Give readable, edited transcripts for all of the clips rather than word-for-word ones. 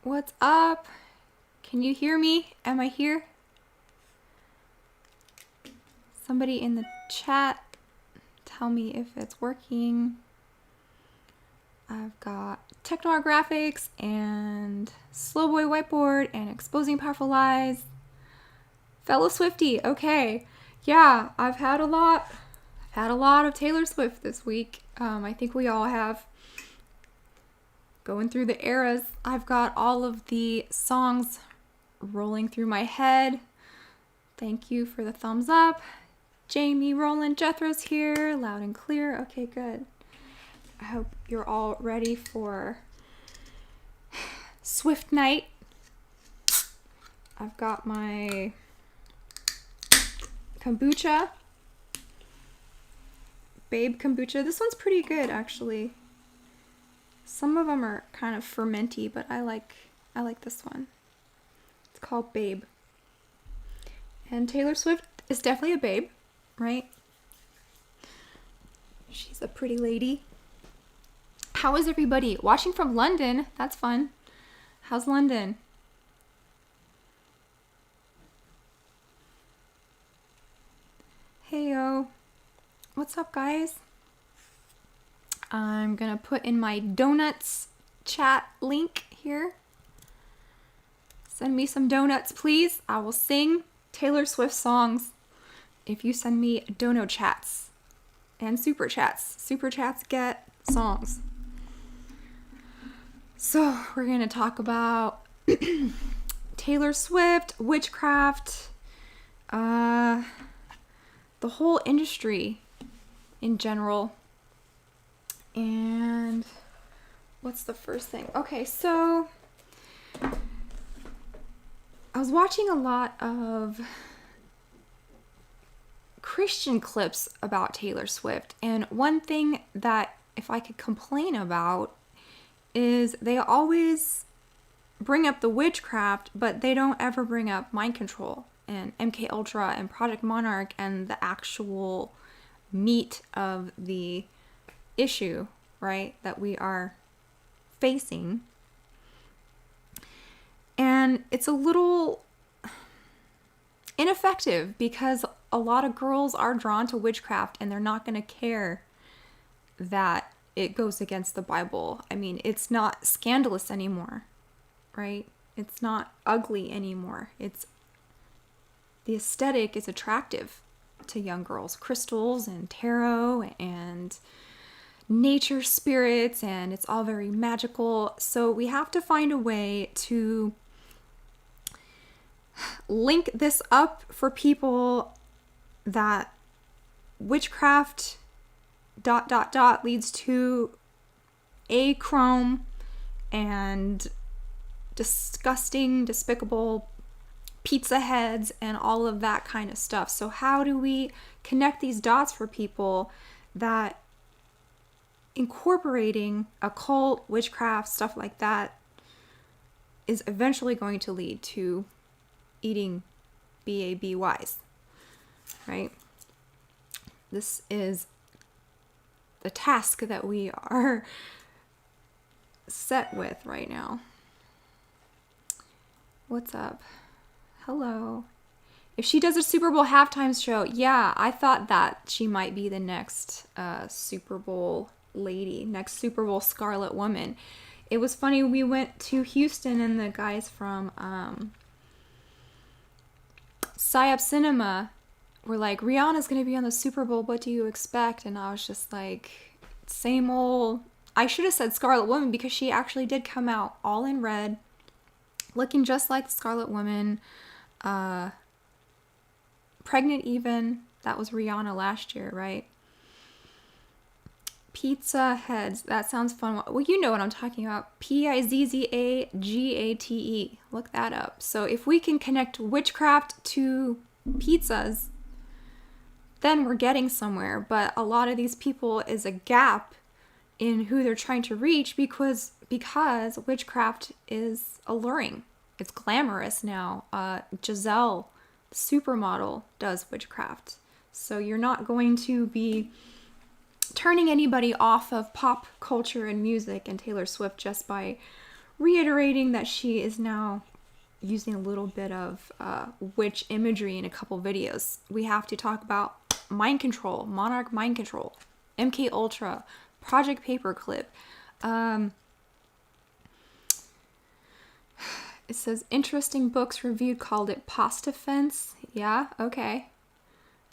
What's up? Can you hear me? Am I here? Somebody in the chat, tell me if it's working. I've got technographics and slow boy whiteboard and exposing powerful lies. Fellow Swiftie, okay. Yeah, I've had a lot of Taylor Swift this week. I think we all have. Going through the eras. I've got all of the songs rolling through my head. Thank you for the thumbs up. Jamie, Roland, Jethro's here, loud and clear. Okay, good. I hope you're all ready for Swift Night. I've got my kombucha. Babe kombucha. This one's pretty good, actually. Some of them are kind of fermenty, but I like this one. It's called Babe. And Taylor Swift is definitely a babe, right? She's a pretty lady. How is everybody? Watching from London. That's fun. How's London? Heyo. What's up, guys? I'm gonna put in my donuts chat link here. Send me some donuts, please. I will sing Taylor Swift songs if you send me dono chats and super chats. Super chats get songs. So we're gonna talk about Taylor Swift, Witchcraft, the whole industry in general. And what's the first thing? Okay, so I was watching a lot of Christian clips about Taylor Swift, and one thing that if I could complain about is they always bring up the witchcraft, but they don't ever bring up mind control and MK Ultra and Project Monarch and the actual meat of the issue, right, that we are facing. And it's a little ineffective because a lot of girls are drawn to witchcraft and they're not going to care that it goes against the Bible. I mean, it's not scandalous anymore, right? It's not ugly anymore. It's the aesthetic is attractive to young girls. Crystals and tarot and nature spirits, and it's all very magical. So we have to find a way to link this up for people that witchcraft ... leads to achrome and disgusting, despicable pizza heads and all of that kind of stuff. So how do we connect these dots for people that incorporating occult, witchcraft, stuff like that is eventually going to lead to eating BABYs, right? This is the task that we are set with right now. What's up? Hello. If she does a Super Bowl halftime show, yeah, I thought that she might be the next Super Bowl lady, next Super Bowl Scarlet Woman. It was funny, we went to Houston and the guys from Psyop Cinema were like, Rihanna's gonna be on the Super Bowl, what do you expect? And I was just like, same old. I should have said Scarlet Woman because she actually did come out all in red, looking just like the Scarlet Woman, pregnant even. That was Rihanna last year, right? Pizza heads, that sounds fun. Well, you know what I'm talking about. Pizzagate. Look that up. So if we can connect witchcraft to pizzas, then we're getting somewhere. But a lot of these people is a gap in who they're trying to reach because witchcraft is alluring. It's glamorous now. Giselle, the supermodel, does witchcraft. So you're not going to be turning anybody off of pop culture and music and Taylor Swift just by reiterating that she is now using a little bit of witch imagery in a couple videos. We have to talk about mind control, monarch mind control, MK Ultra, Project Paperclip. It says interesting books reviewed called it Pasta Fence. Yeah, okay.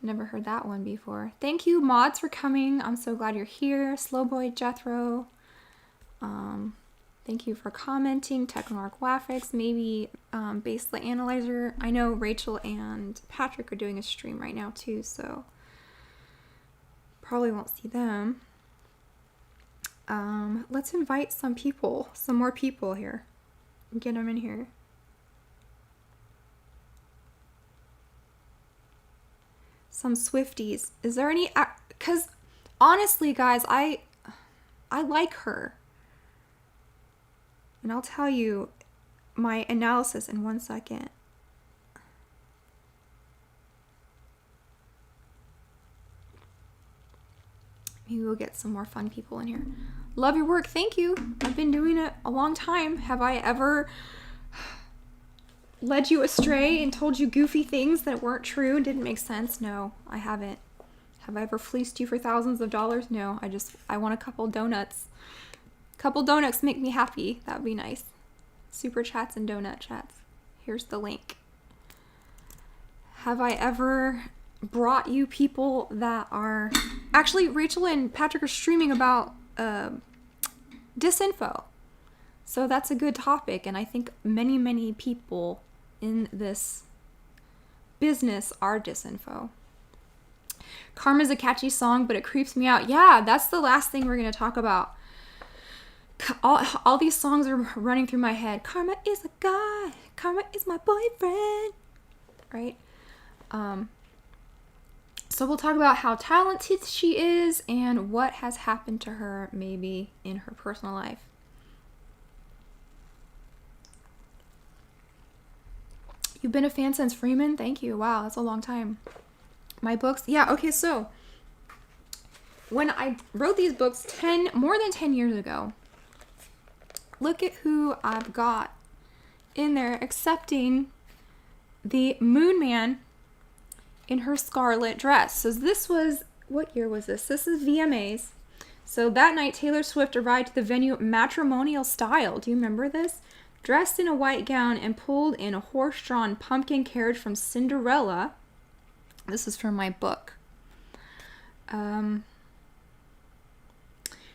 Never heard that one before. Thank you, mods, for coming. I'm so glad you're here. Slowboy Jethro. Thank you for commenting. Technoarch Wafix. Maybe Baselit Analyzer. I know Rachel and Patrick are doing a stream right now too, so probably won't see them. Let's invite some more people here. Get them in here. Some Swifties. Is there any... Because, honestly, guys, I like her. And I'll tell you my analysis in 1 second. Maybe we'll get some more fun people in here. Love your work. Thank you. I've been doing it a long time. Have I ever led you astray and told you goofy things that weren't true and didn't make sense? No, I haven't. Have I ever fleeced you for thousands of dollars? No, I want a couple donuts. Couple donuts make me happy. That would be nice. Super chats and donut chats. Here's the link. Have I ever brought you people that are... Actually, Rachel and Patrick are streaming about disinfo. So that's a good topic, and I think many, many people in this business are disinfo. Karma's a catchy song, but it creeps me out. Yeah, that's the last thing we're going to talk about. All these songs are running through my head. Karma is a guy. Karma is my boyfriend. Right? So we'll talk about how talented she is and what has happened to her maybe in her personal life. You've been a fan since Freeman? Thank you. Wow, that's a long time. My books? Yeah, okay, so when I wrote these books more than 10 years ago, look at who I've got in there accepting the Moon Man in her scarlet dress. So this was, what year was this? This is VMAs. So that night, Taylor Swift arrived to the venue matrimonial style. Do you remember this? Dressed in a white gown and pulled in a horse-drawn pumpkin carriage from Cinderella. This is from my book.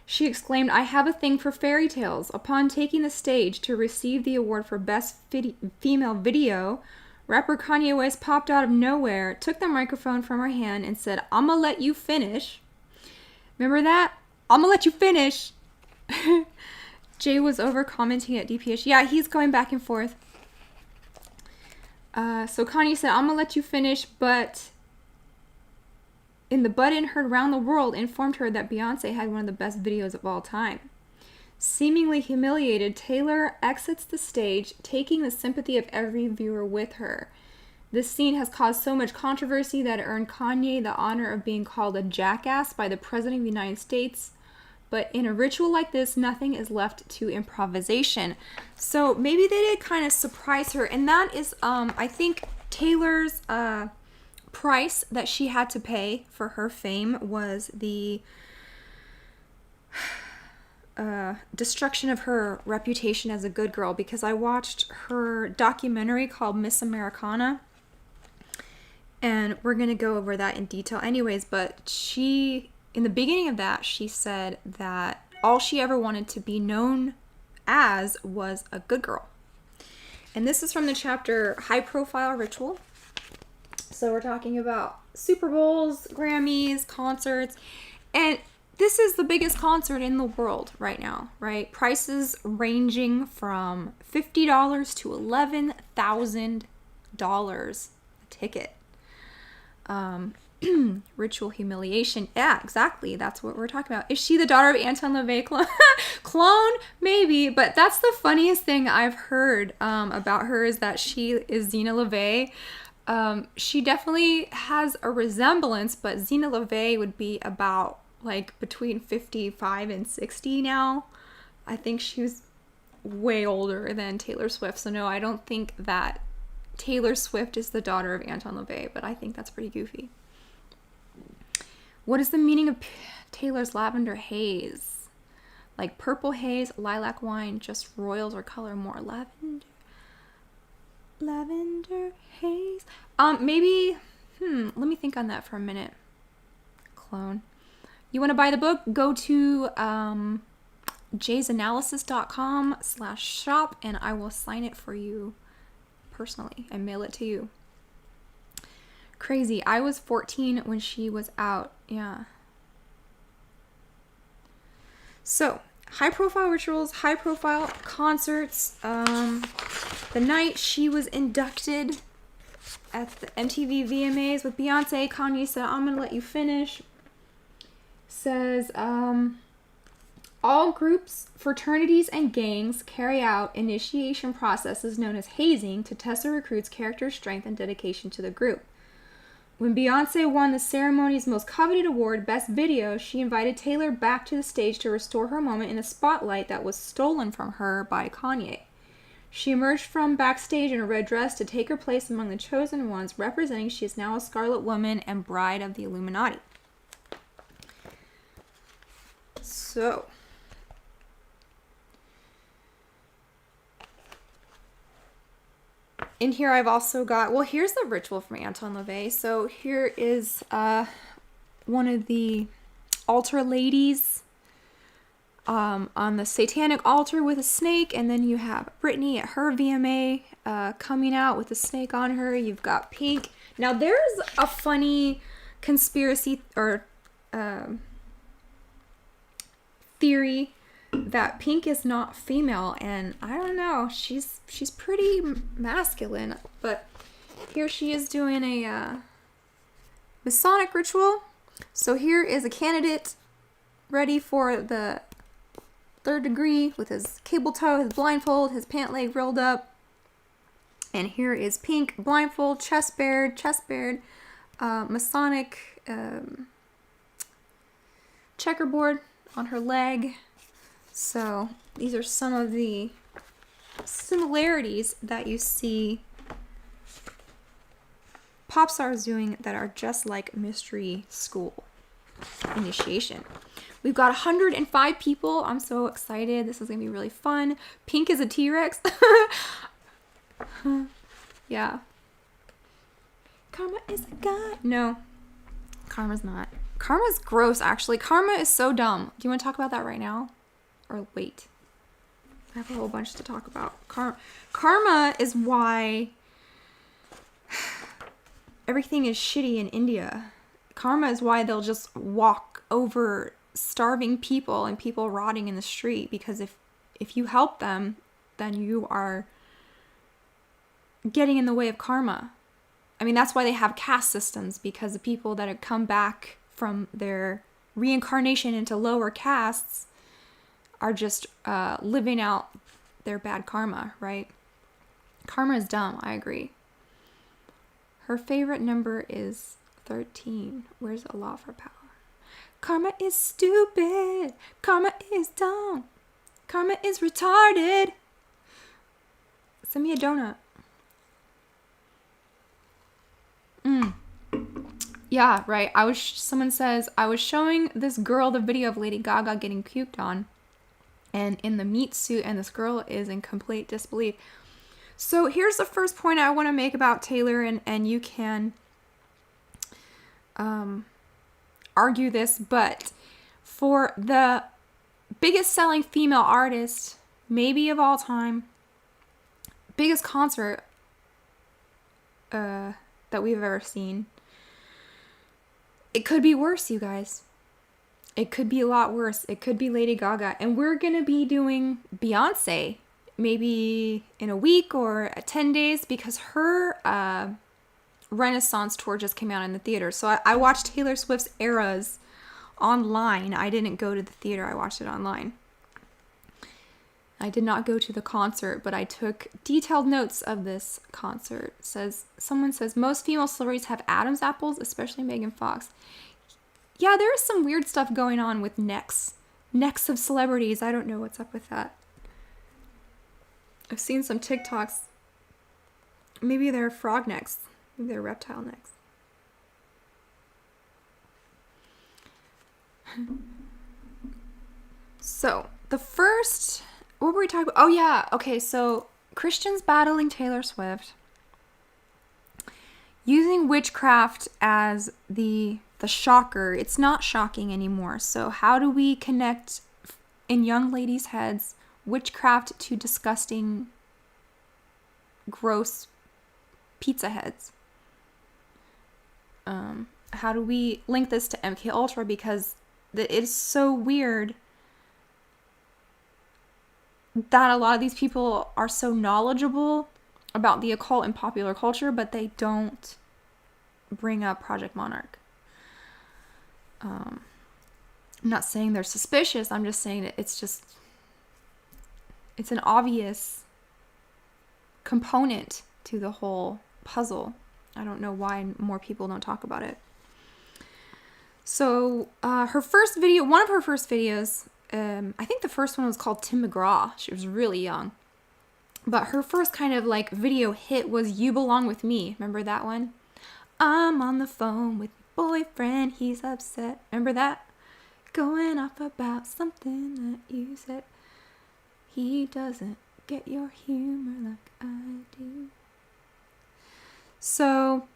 She exclaimed, "I have a thing for fairy tales." Upon taking the stage to receive the award for Best Female Video, rapper Kanye West popped out of nowhere, took the microphone from her hand, and said, "I'ma let you finish." Remember that? "I'ma let you finish." Jay was over commenting at DPH. Yeah, he's going back and forth. So Kanye said, "I'ma let you finish," but in heard around the world informed her that Beyonce had one of the best videos of all time. Seemingly humiliated, Taylor exits the stage, taking the sympathy of every viewer with her. This scene has caused so much controversy that it earned Kanye the honor of being called a jackass by the President of the United States. But in a ritual like this, nothing is left to improvisation. So maybe they did kind of surprise her. And that is, I think, Taylor's price that she had to pay for her fame was the destruction of her reputation as a good girl. Because I watched her documentary called Miss Americana. And we're going to go over that in detail anyways. But in the beginning of that, she said that all she ever wanted to be known as was a good girl. And this is from the chapter High Profile Ritual. So we're talking about Super Bowls, Grammys, concerts. And this is the biggest concert in the world right now, right? Prices ranging from $50 to $11,000 a ticket. Ritual humiliation. Yeah, exactly. That's what we're talking about. Is she the daughter of Anton LaVey clone? Maybe, but that's the funniest thing I've heard about her is that she is Zena LaVey. She definitely has a resemblance, but Zena LaVey would be about like between 55 and 60 now. I think she was way older than Taylor Swift. So no, I don't think that Taylor Swift is the daughter of Anton LaVey, but I think that's pretty goofy. What is the meaning of Taylor's lavender haze? Like purple haze, lilac wine, just royals or color more. Lavender haze. Maybe, let me think on that for a minute. Clone. You want to buy the book? Go to jaysanalysis.com/shop and I will sign it for you personally and mail it to you. Crazy. I was 14 when she was out. Yeah. So, high profile rituals, high profile concerts. The night she was inducted at the MTV VMAs with Beyonce, Kanye said, I'm going to let you finish. Says, all groups, fraternities, and gangs carry out initiation processes known as hazing to test a recruit's character strength and dedication to the group. When Beyonce won the ceremony's most coveted award, Best Video, she invited Taylor back to the stage to restore her moment in a spotlight that was stolen from her by Kanye. She emerged from backstage in a red dress to take her place among the chosen ones, representing she is now a Scarlet Woman and bride of the Illuminati. So, in here I've also got, well, here's the ritual from Anton LaVey. So here is one of the altar ladies on the satanic altar with a snake, and then you have Britney at her VMA coming out with a snake on her. You've got Pink. Now there's a funny conspiracy or theory that Pink is not female, and I don't know, she's pretty masculine, but here she is doing a Masonic ritual. So here is a candidate ready for the 3rd degree with his cable toe, his blindfold, his pant leg rolled up, and here is Pink, blindfold, chest bared, Masonic checkerboard on her leg. So these are some of the similarities that you see pop stars doing that are just like mystery school initiation. We've got 105 people. I'm so excited. This is going to be really fun. Pink is a T-Rex. Yeah. Karma is a god. No, Karma's not. Karma's gross, actually. Karma is so dumb. Do you want to talk about that right now? Or wait. I have a whole bunch to talk about. Karma is why everything is shitty in India. Karma is why they'll just walk over starving people and people rotting in the street, because if you help them, then you are getting in the way of karma. I mean, that's why they have caste systems, because the people that have come back from their reincarnation into lower castes are just living out their bad karma, right? Karma is dumb, I agree. Her favorite number is 13. Where's a lot for power? Karma is stupid. Karma is dumb. Karma is retarded. Send me a donut. Yeah, right. Someone says, I was showing this girl the video of Lady Gaga getting puked on, and in the meat suit, and this girl is in complete disbelief. So here's the first point I want to make about Taylor, and you can argue this, but for the biggest selling female artist, maybe of all time, biggest concert that we've ever seen, it could be worse, you guys. It could be a lot worse. It could be Lady Gaga. And we're going to be doing Beyonce maybe in a week or 10 days, because her Renaissance tour just came out in the theater. So I watched Taylor Swift's Eras online. I didn't go to the theater. I watched it online. I did not go to the concert, but I took detailed notes of this concert. Someone says, most female celebrities have Adam's apples, especially Megan Fox. Yeah, there is some weird stuff going on with necks of celebrities. I don't know what's up with that. I've seen some TikToks. Maybe they're frog necks. Maybe they're reptile necks. So, the first... What were we talking about? Oh, yeah. Okay, so Christians battling Taylor Swift. Using witchcraft as the shocker. It's not shocking anymore. So how do we connect in young ladies' heads witchcraft to disgusting, gross pizza heads? How do we link this to MK Ultra? Because it is so weird that a lot of these people are so knowledgeable about the occult and popular culture, but they don't bring up Project Monarch. I'm not saying they're suspicious. I'm just saying that it's an obvious component to the whole puzzle. I don't know why more people don't talk about it. So her first video, one of her first videos, I think the first one was called Tim McGraw. She was really young. But her first kind of like video hit was You Belong With Me. Remember that one? I'm on the phone with my boyfriend, he's upset. Remember that? Going off about something that you said. He doesn't get your humor like I do. So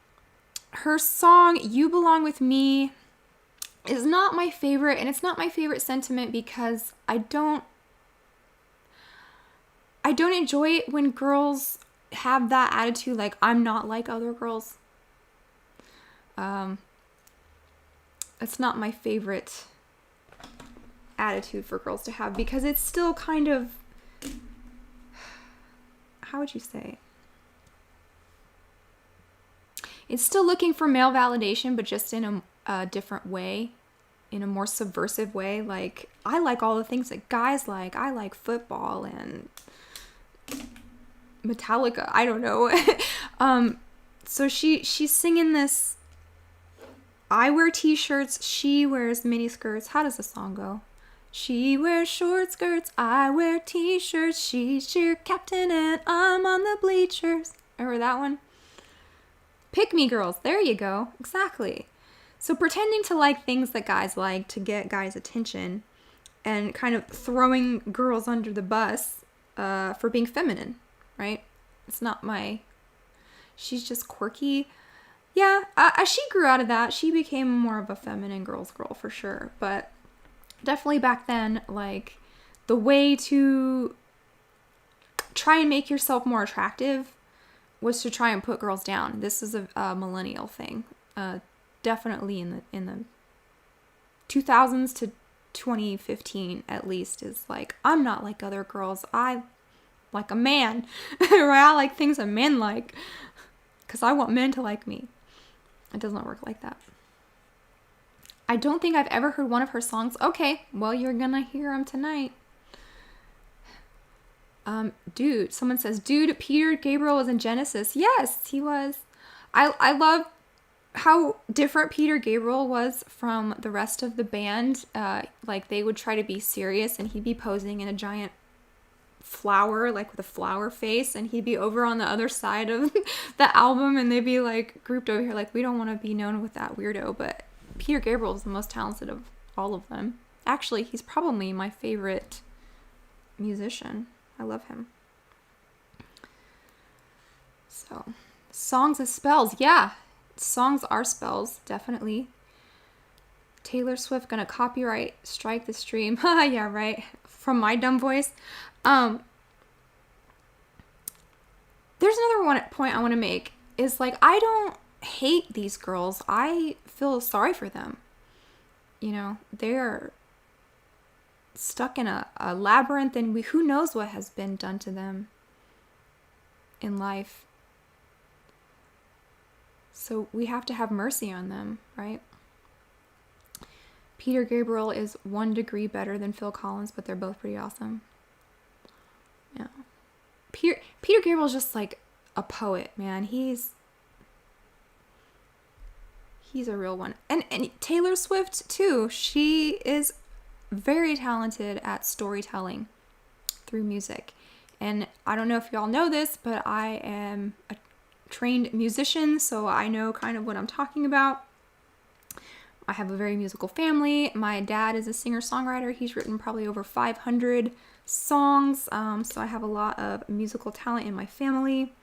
her song You Belong With Me is not my favorite, and it's not my favorite sentiment because I don't enjoy it when girls have that attitude, like, I'm not like other girls. It's not my favorite attitude for girls to have because it's still kind of, how would you say? It's still looking for male validation, but just in a different way, in a more subversive way. Like, I like all the things that guys like. I like football and Metallica. I don't know. So she's singing this. I wear t-shirts. She wears mini skirts. How does the song go? She wears short skirts. I wear t-shirts. She's cheer captain and I'm on the bleachers. Remember that one? Pick me girls. There you go. Exactly. So pretending to like things that guys like to get guys' attention and kind of throwing girls under the bus for being feminine, right? It's not my... She's just quirky. Yeah, she grew out of that. She became more of a feminine girl for sure. But definitely back then, like, the way to try and make yourself more attractive was to try and put girls down. This is a millennial thing. Definitely in the 2000s to 2015 at least, is like, I'm not like other girls. I like a man. I like things that men like because I want men to like me. It doesn't work like that. I don't think I've ever heard one of her songs. Okay, well, you're gonna hear them tonight. Dude, someone says, dude, Peter Gabriel was in Genesis. Yes, he was. I love how different Peter Gabriel was from the rest of the band. Like, they would try to be serious and he'd be posing in a giant flower, like with a flower face, and he'd be over on the other side of the album and they'd be like grouped over here, like, we don't want to be known with that weirdo. But Peter Gabriel is the most talented of all of them. Actually, he's probably my favorite musician. I love him. So, songs as spells. Yeah, songs are spells, definitely. Taylor Swift gonna copyright strike the stream. Yeah, right. From my dumb voice. There's another point I want to make is, like, I don't hate these girls. I feel sorry for them. You know, they're stuck in a labyrinth, and who knows what has been done to them in life. So we have to have mercy on them, right? Peter Gabriel is 1 degree better than Phil Collins, but they're both pretty awesome. Yeah. Peter Gabriel's just like a poet, man. He's a real one. And Taylor Swift too. She is very talented at storytelling through music. And I don't know if y'all know this, but I am a trained musician, so I know kind of what I'm talking about. I have a very musical family. My dad is a singer-songwriter. He's written probably over 500 songs, so I have a lot of musical talent in my family.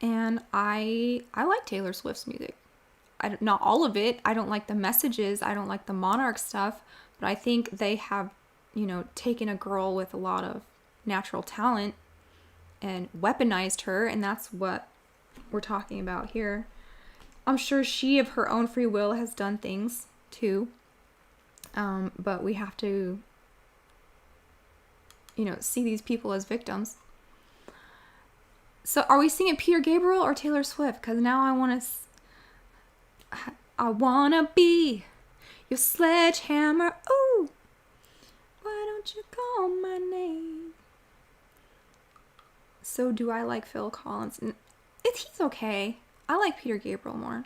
And I like Taylor Swift's music. Not all of it. I don't like the messages. I don't like the Monarch stuff. But I think they have, taken a girl with a lot of natural talent and weaponized her. And that's what we're talking about here. I'm sure she, of her own free will, has done things too. But we have to, see these people as victims. So are we singing Peter Gabriel or Taylor Swift? Because now I wanna be your sledgehammer. Ooh, why don't you call my name? So do I like Phil Collins? He's okay. I like Peter Gabriel more.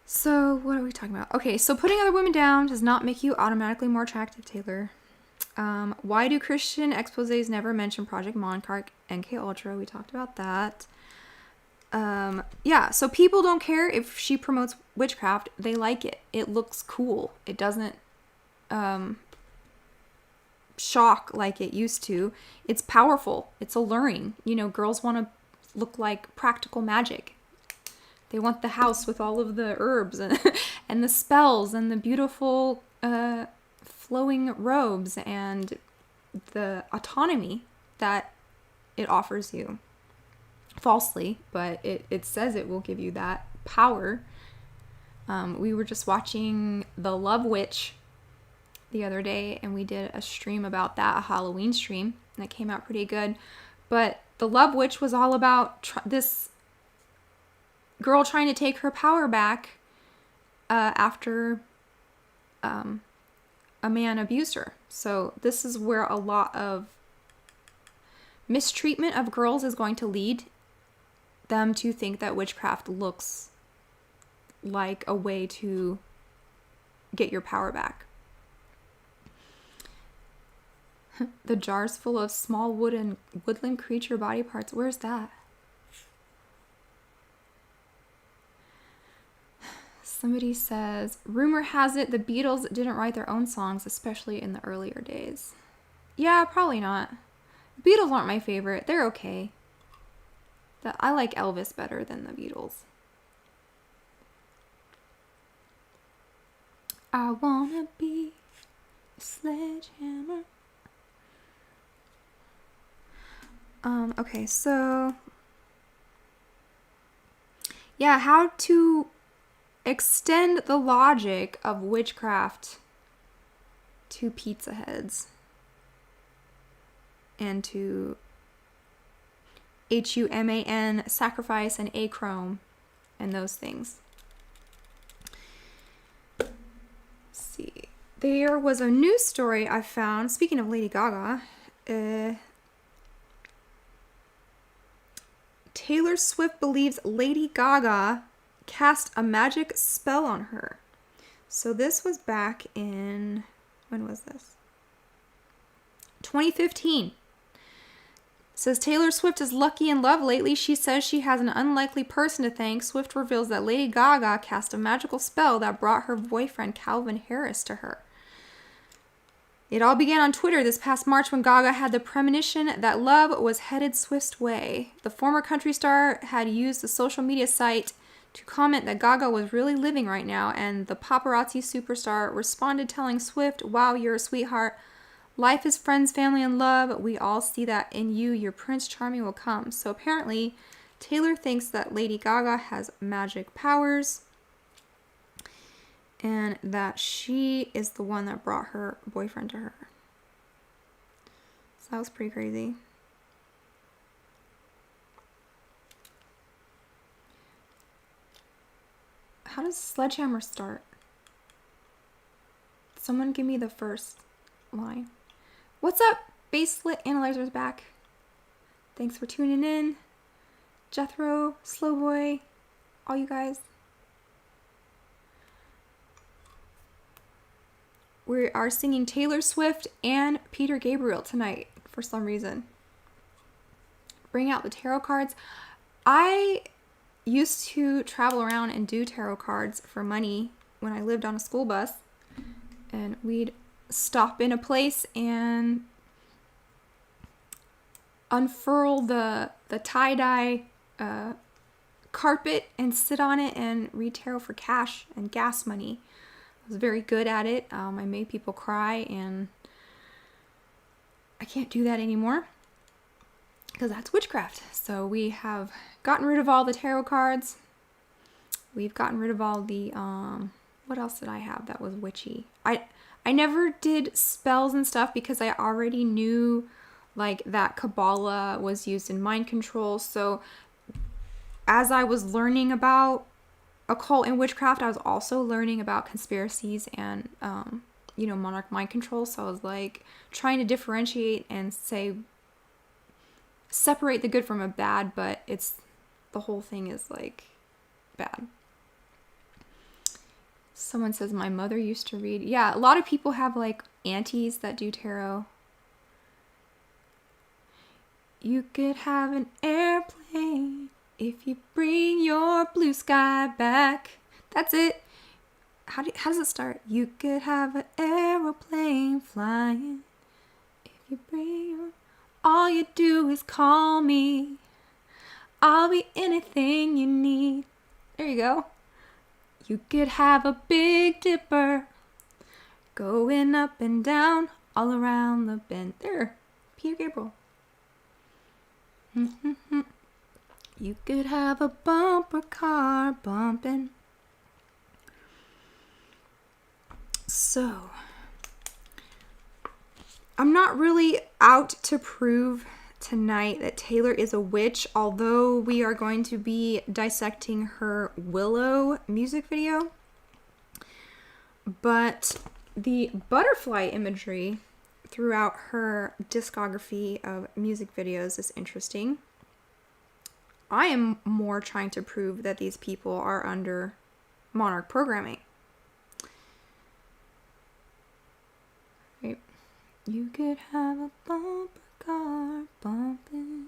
So what are we talking about? Okay, so putting other women down does not make you automatically more attractive, Taylor. Why do Christian exposés never mention Project Monarch, MK Ultra? We talked about that. Yeah, so people don't care if she promotes witchcraft. They like it. It looks cool. It doesn't shock like it used to. It's powerful. It's alluring. Girls want to look like practical magic. They want the house with all of the herbs and the spells and the beautiful flowing robes and the autonomy that it offers you. Falsely, but it says it will give you that power. We were just watching The Love Witch the other day, and we did a stream about that, a Halloween stream, and it came out pretty good. But The Love Witch was all about this girl trying to take her power back after a man abused her. So this is where a lot of mistreatment of girls is going to lead them to think that witchcraft looks like a way to get your power back. The jars full of small woodland creature body parts. Where's that? Somebody says, rumor has it the Beatles didn't write their own songs, especially in the earlier days. Yeah, probably not. The Beatles aren't my favorite. They're okay. I like Elvis better than the Beatles. I wanna be a sledgehammer. Okay, so yeah, how to extend the logic of witchcraft to pizza heads and to HUMAN, sacrifice, and achrome, and those things. Let's see. There was a news story I found, speaking of Lady Gaga, Taylor Swift believes Lady Gaga cast a magic spell on her. So this was back in, when was this? 2015. Says Taylor Swift is lucky in love lately. She says she has an unlikely person to thank. Swift reveals that Lady Gaga cast a magical spell that brought her boyfriend Calvin Harris to her. It all began on Twitter this past March when Gaga had the premonition that love was headed Swift's way. The former country star had used the social media site to comment that Gaga was really living right now, and the paparazzi superstar responded telling Swift, "Wow, you're a sweetheart. Life is friends, family, and love. We all see that in you. Your Prince Charming will come." So apparently, Taylor thinks that Lady Gaga has magic powers and that she is the one that brought her boyfriend to her. So that was pretty crazy. How does Sledgehammer start? Someone give me the first line. What's up? Baselit Analyzer's back. Thanks for tuning in. Jethro, Slowboy, all you guys. We are singing Taylor Swift and Peter Gabriel tonight for some reason. Bring out the tarot cards. I used to travel around and do tarot cards for money when I lived on a school bus. And we'd stop in a place and unfurl the tie-dye carpet and sit on it and read tarot for cash and gas money. I was very good at it. I made people cry, and I can't do that anymore because that's witchcraft. So we have gotten rid of all the tarot cards. We've gotten rid of all the what else did I have that was witchy? I never did spells and stuff because I already knew like that Kabbalah was used in mind control. So as I was learning about occult and witchcraft, I was also learning about conspiracies and monarch mind control. So I was like trying to differentiate and separate the good from a bad, but the whole thing is like bad. Someone says my mother used to read. Yeah, a lot of people have like aunties that do tarot. You could have an airplane if you bring your blue sky back. That's it. How does it start? You could have an aeroplane flying if you bring your... All you do is call me. I'll be anything you need. There you go. You could have a Big Dipper going up and down all around the bend. There, Peter Gabriel. You could have a bumper car bumping. So, I'm not really out to prove tonight that Taylor is a witch, although we are going to be dissecting her Willow music video. But the butterfly imagery throughout her discography of music videos is interesting. I am more trying to prove that these people are under monarch programming. Right. You could have a bumper car bumping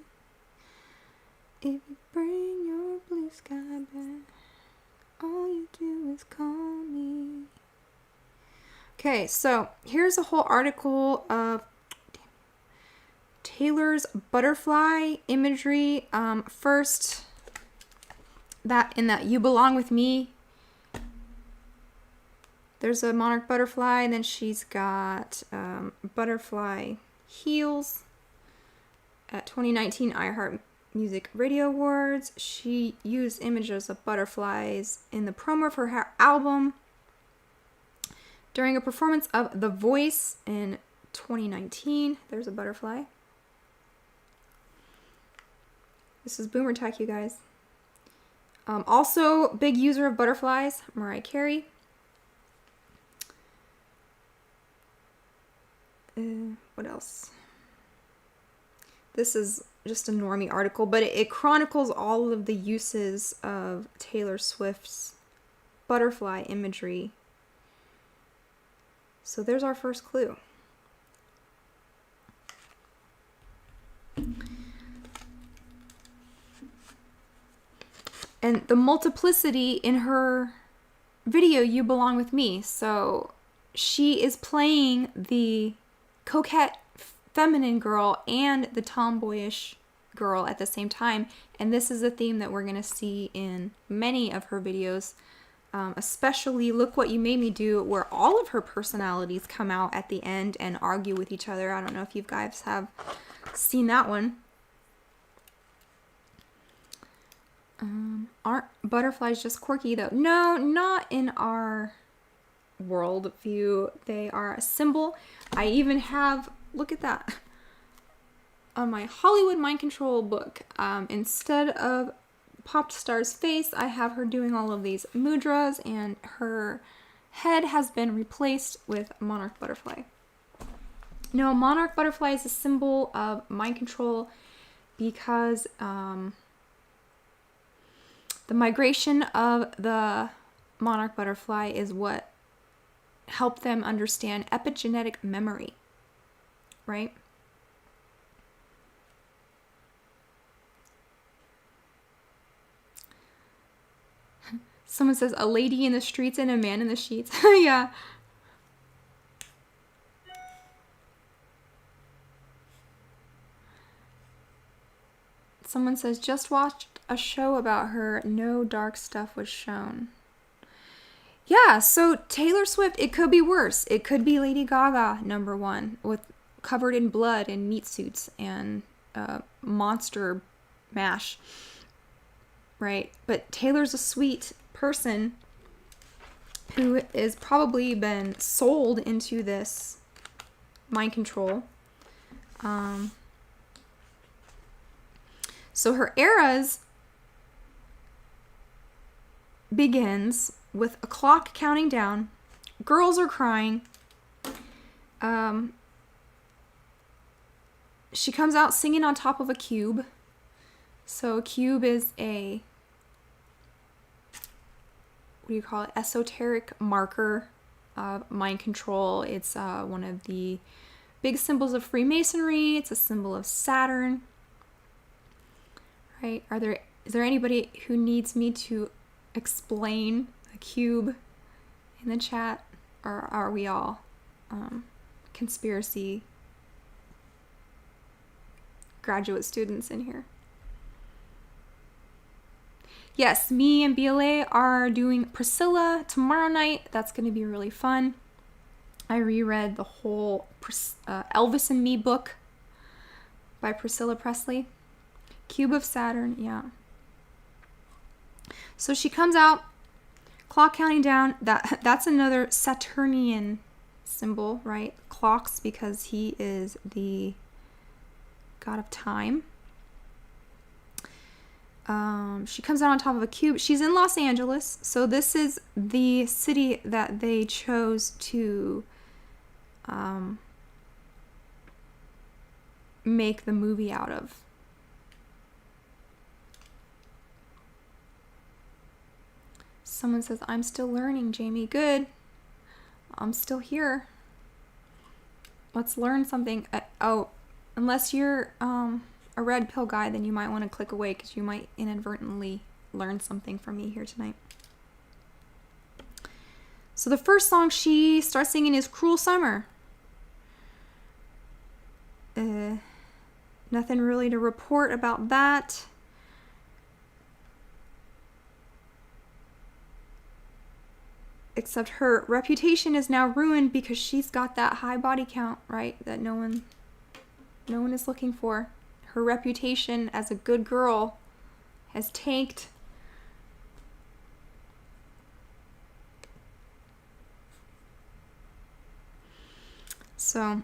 if you bring your blue sky back. All you do is call me. Okay, so here's a whole article of Taylor's butterfly imagery. First, that You Belong With Me, there's a monarch butterfly, and then she's got butterfly heels at 2019 iHeart Music Radio Awards. She used images of butterflies in the promo for her album during a performance of The Voice in 2019. There's a butterfly. This is Boomer Tech, you guys. Also, big user of butterflies, Mariah Carey. What else? This is just a normie article, but it chronicles all of the uses of Taylor Swift's butterfly imagery. So there's our first clue. And the multiplicity in her video, You Belong With Me. So she is playing the coquette feminine girl and the tomboyish girl at the same time. And this is a theme that we're going to see in many of her videos. Especially Look What You Made Me Do, where all of her personalities come out at the end and argue with each other. I don't know if you guys have seen that one. Aren't butterflies just quirky though? No, not in our world view. They are a symbol. I even have, look at that, on my Hollywood Mind Control book. Instead of Pop Star's face, I have her doing all of these mudras, and her head has been replaced with monarch butterfly. No, monarch butterfly is a symbol of mind control because the migration of the monarch butterfly is what help them understand epigenetic memory, right? Someone says a lady in the streets and a man in the sheets. Yeah. Someone says, just watched a show about her. No dark stuff was shown. Yeah, so Taylor Swift, it could be worse. It could be Lady Gaga, #1, with covered in blood and meat suits and monster mash. Right? But Taylor's a sweet person who has probably been sold into this mind control. So her eras begins with a clock counting down. Girls are crying. She comes out singing on top of a cube. So a cube is a, what do you call it? Esoteric marker of mind control. It's one of the big symbols of Freemasonry. It's a symbol of Saturn. Right? Is there anybody who needs me to explain a cube in the chat? Or are we all conspiracy graduate students in here? Yes, me and BLA are doing Priscilla tomorrow night. That's going to be really fun. I reread the whole Elvis and Me book by Priscilla Presley. Cube of Saturn, yeah. So she comes out, clock counting down. That's another Saturnian symbol, right? Clocks, because he is the god of time. She comes out on top of a cube. She's in Los Angeles, so this is the city that they chose to make the movie out of. Someone says, I'm still learning, Jamie. Good. I'm still here. Let's learn something. Unless you're a red pill guy, then you might want to click away because you might inadvertently learn something from me here tonight. So the first song she starts singing is Cruel Summer. Nothing really to report about that. Except her reputation is now ruined because she's got that high body count, right? That no one is looking for. Her reputation as a good girl has tanked. So,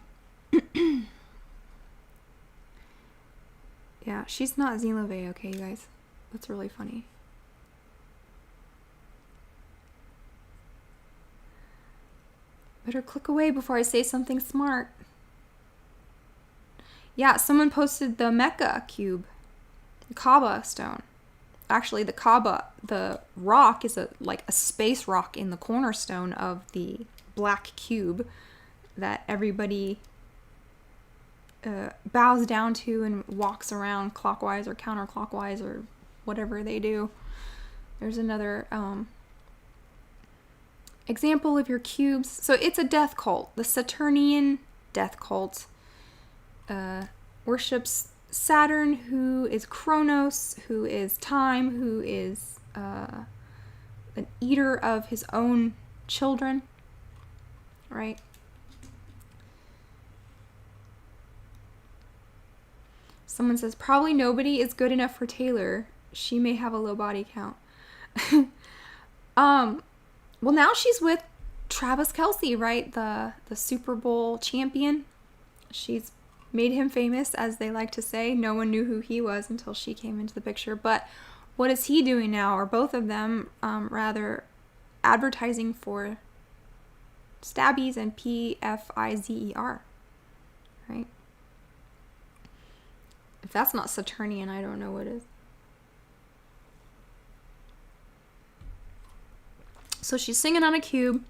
yeah, she's not Zine LeVay, okay, you guys? That's really funny. Better click away before I say something smart. Yeah, someone posted the Mecca cube, the Kaaba stone. Actually, the Kaaba, the rock is like a space rock in the cornerstone of the black cube that everybody bows down to and walks around clockwise or counterclockwise or whatever they do. There's another example of your cubes. So it's a death cult. The Saturnian death cult worships Saturn, who is Kronos, who is time, who is an eater of his own children, right? Someone says, probably nobody is good enough for Taylor. She may have a low body count. Well, now she's with Travis Kelce, right? The Super Bowl champion. She's made him famous, as they like to say. No one knew who he was until she came into the picture. But what is he doing now? Or both of them, rather, advertising for Stabbies and Pfizer, right? If that's not Saturnian, I don't know what is. So she's singing on a cube.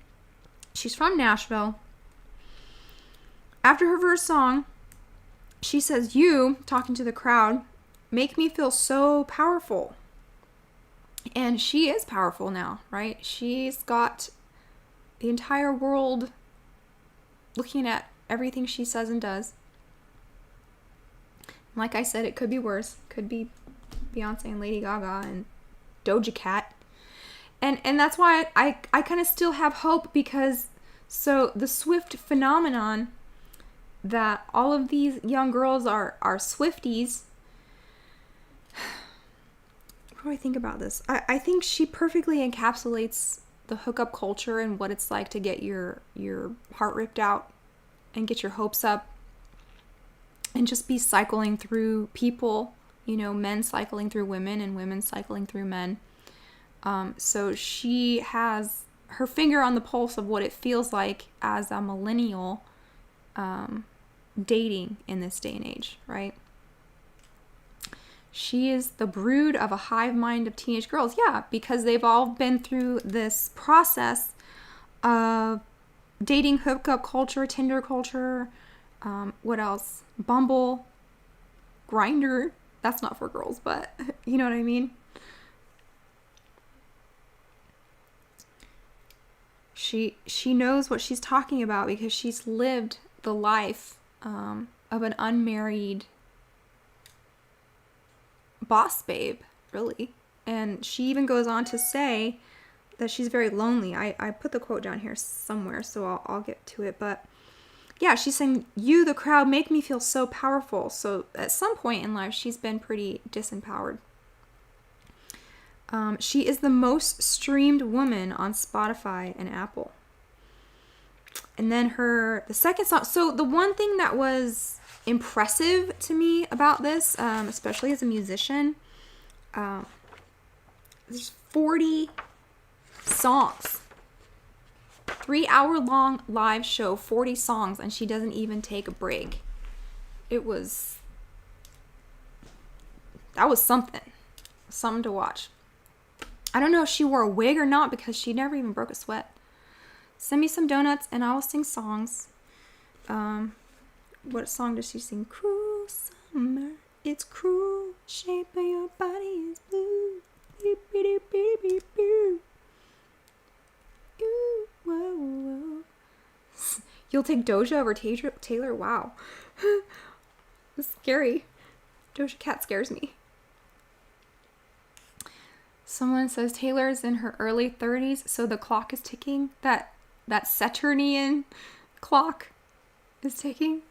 She's from Nashville. After her first song, she says, "You," talking to the crowd, "make me feel so powerful." And she is powerful now, right? She's got the entire world looking at everything she says and does. Like I said, it could be worse. Could be Beyonce and Lady Gaga and Doja Cat. And that's why I kind of still have hope, because so the Swift phenomenon, that all of these young girls are Swifties. What do I think about this? I think she perfectly encapsulates the hookup culture and what it's like to get your heart ripped out and get your hopes up and just be cycling through people, men cycling through women and women cycling through men. So she has her finger on the pulse of what it feels like as a millennial dating in this day and age, right? She is the brood of a hive mind of teenage girls. Yeah, because they've all been through this process of dating, hookup culture, Tinder culture, what else? Bumble, Grindr. That's not for girls, but you know what I mean? She knows what she's talking about because she's lived the life of an unmarried boss babe, really. And she even goes on to say that she's very lonely. I put the quote down here somewhere, so I'll get to it. But yeah, she's saying, "You, the crowd, make me feel so powerful." So at some point in life, she's been pretty disempowered. She is the most streamed woman on Spotify and Apple. And then the second song. So the one thing that was impressive to me about this, especially as a musician, there's 40 songs. 3-hour-long live show, 40 songs, and she doesn't even take a break. That was something to watch. I don't know if she wore a wig or not, because she never even broke a sweat. Send me some donuts and I will sing songs. What song does she sing? Cruel summer, it's cruel. Shape of your body is blue. Beep, beep, beep, beep, beep. Ooh, whoa, whoa. You'll take Doja over Taylor? Wow. It's scary. Doja Cat scares me. Someone says Taylor's in her early 30s, so the clock is ticking. That Saturnian clock is ticking.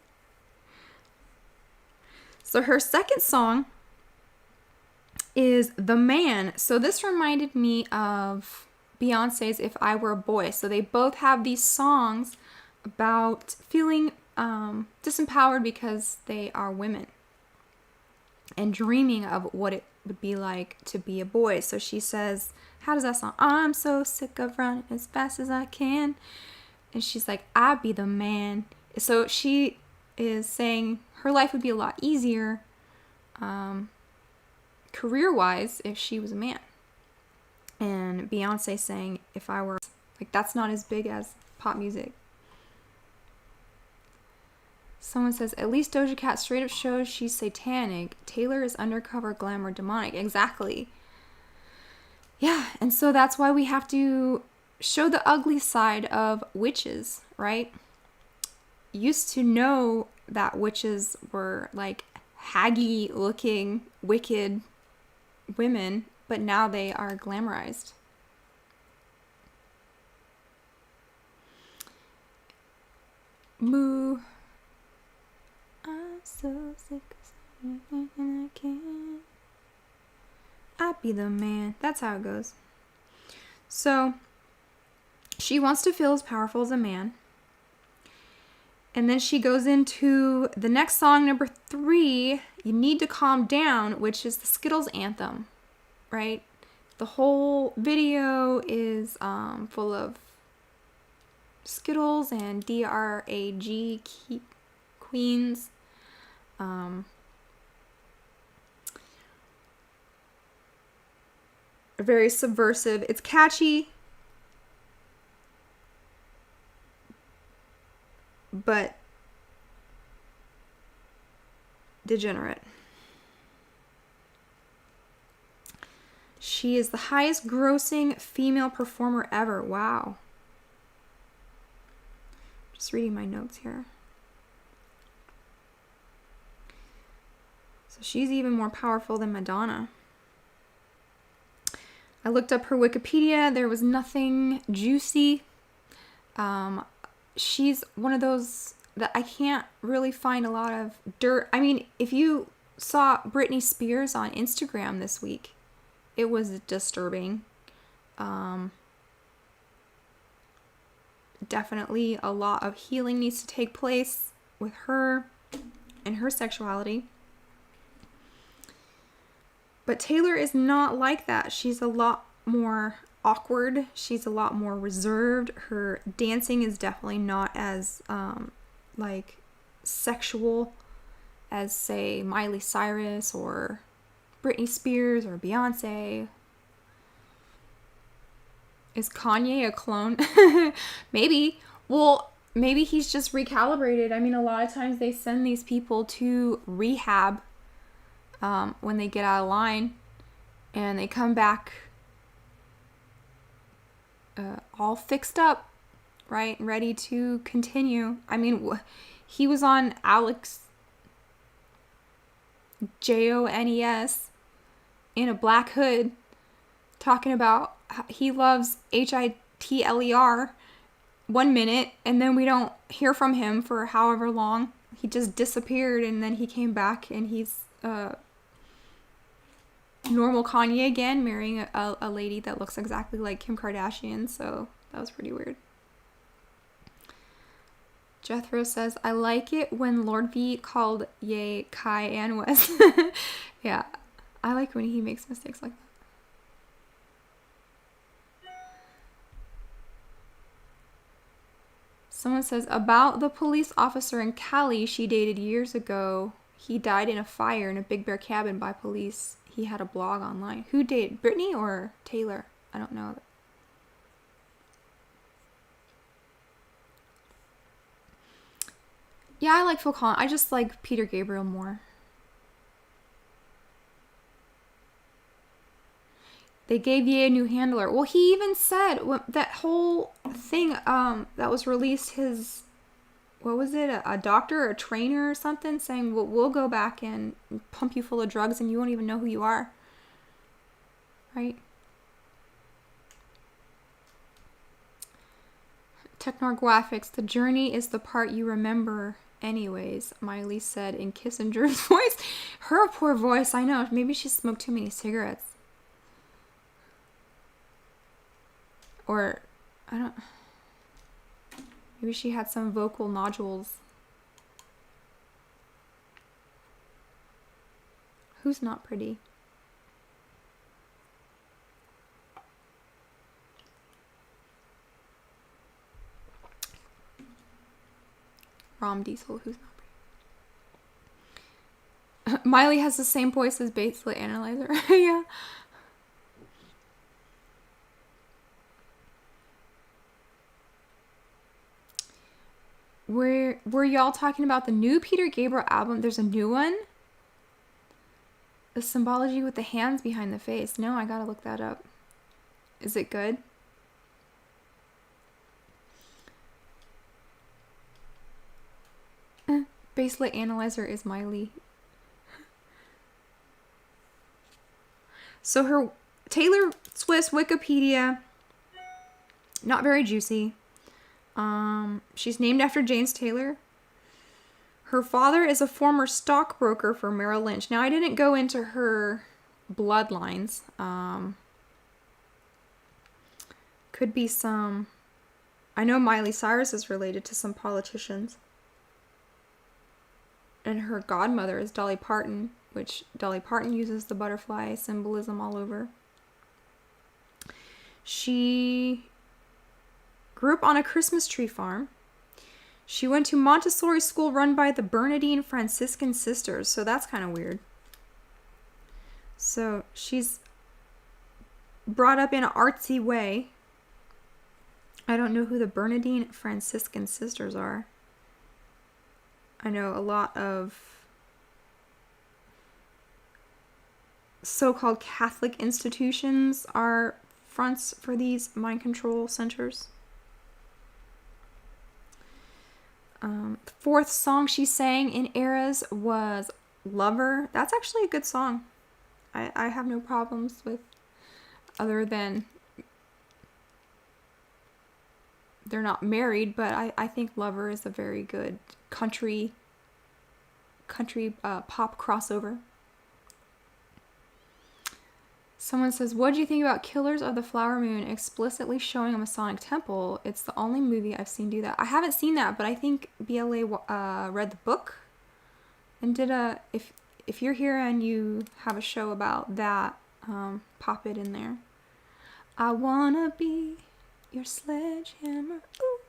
So her second song is The Man. So this reminded me of Beyonce's If I Were a Boy. So they both have these songs about feeling disempowered because they are women and dreaming of what it would be like to be a boy. So she says, how does that sound? I'm so sick of running as fast as I can. And she's like, I'd be the man. So she is saying her life would be a lot easier career-wise if she was a man. And Beyonce saying, if I were, like, that's not as big as pop music. Someone says, at least Doja Cat straight up shows she's satanic. Taylor is undercover, glamour, demonic. Exactly. Yeah, and so that's why we have to show the ugly side of witches, right? Used to know that witches were like haggy looking, wicked women, but now they are glamorized. Moo. I'm so sick of saying I can't. I'd be the man. That's how it goes. So, she wants to feel as powerful as a man. And then she goes into the next song, number 3, You Need to Calm Down, which is the Skittles anthem, right? The whole video is full of Skittles and drag queens. Very subversive. It's catchy. but degenerate. She is the highest grossing female performer ever. Wow. Just reading my notes here. So she's even more powerful than Madonna. I looked up her Wikipedia. There was nothing juicy. She's one of those that I can't really find a lot of dirt. I mean, if you saw Britney Spears on Instagram this week, it was disturbing. Definitely a lot of healing needs to take place with her and her sexuality. But Taylor is not like that. She's a lot more awkward. She's a lot more reserved. Her dancing is definitely not as like sexual as, say, Miley Cyrus or Britney Spears or Beyonce. Is Kanye a clone? Maybe. Well, maybe he's just recalibrated. I mean, a lot of times they send these people to rehab when they get out of line, and they come back all fixed up, right? Ready to continue. I mean, he was on Alex Jones in a black hood talking about how he loves Hitler 1 minute, and then we don't hear from him for however long. He just disappeared, and then he came back, and he's normal Kanye again, marrying a lady that looks exactly like Kim Kardashian. So that was pretty weird. Jethro says, I like it when Lord V called Ye Kai and Wes. Yeah, I like when he makes mistakes like that. Someone says, about the police officer in Cali she dated years ago. He died in a fire in a Big Bear cabin by police. He had a blog online. Who dated? Britney or Taylor? I don't know. Yeah, I like Phil Collins. I just like Peter Gabriel more. They gave Ye a new handler. Well, he even said that whole thing that was released, his, what was it, a doctor or a trainer or something, saying, we'll go back and pump you full of drugs and you won't even know who you are. Right? Technographics, the journey is the part you remember anyways, Miley said in Kissinger's voice. Her poor voice, I know. Maybe she smoked too many cigarettes. Or, I don't... Maybe she had some vocal nodules. Who's not pretty? Rom Diesel, who's not pretty? Miley has the same voice as Basically Analyzer. Yeah. Were y'all talking about the new Peter Gabriel album? There's a new one? The symbology with the hands behind the face. No, I gotta look that up. Is it good? Basically Analyzer is Miley. So her Taylor Swift's Wikipedia, not very juicy. She's named after James Taylor. Her father is a former stockbroker for Merrill Lynch. Now, I didn't go into her bloodlines. Could be some... I know Miley Cyrus is related to some politicians. And her godmother is Dolly Parton, which Dolly Parton uses the butterfly symbolism all over. She grew up on a Christmas tree farm. She went to Montessori school run by the Bernardine Franciscan Sisters, so that's kind of weird. So she's brought up in an artsy way. I don't know who the Bernardine Franciscan Sisters are. I know a lot of so-called Catholic institutions are fronts for these mind control centers. The fourth song she sang in Eras was Lover. That's actually a good song. I have no problems with, other than they're not married, but I think Lover is a very good country pop crossover. Someone says, what do you think about Killers of the Flower Moon explicitly showing a Masonic temple? It's the only movie I've seen do that. I haven't seen that, but I think BLA read the book and did a, if you're here and you have a show about that, pop it in there. I wanna be your sledgehammer. Ooh.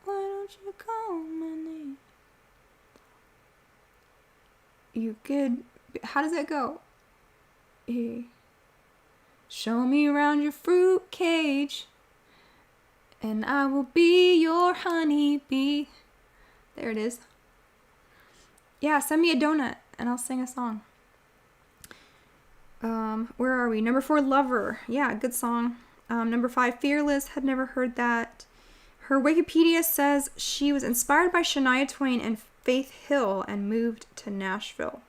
Why don't you call my name? You could, how does it go? Show me around your fruit cage, and I will be your honey bee. There it is. Yeah, send me a donut, and I'll sing a song. Where are we? Number 4, Lover. Yeah, good song. Number 5, Fearless. Had never heard that. Her Wikipedia says she was inspired by Shania Twain and Faith Hill and moved to Nashville.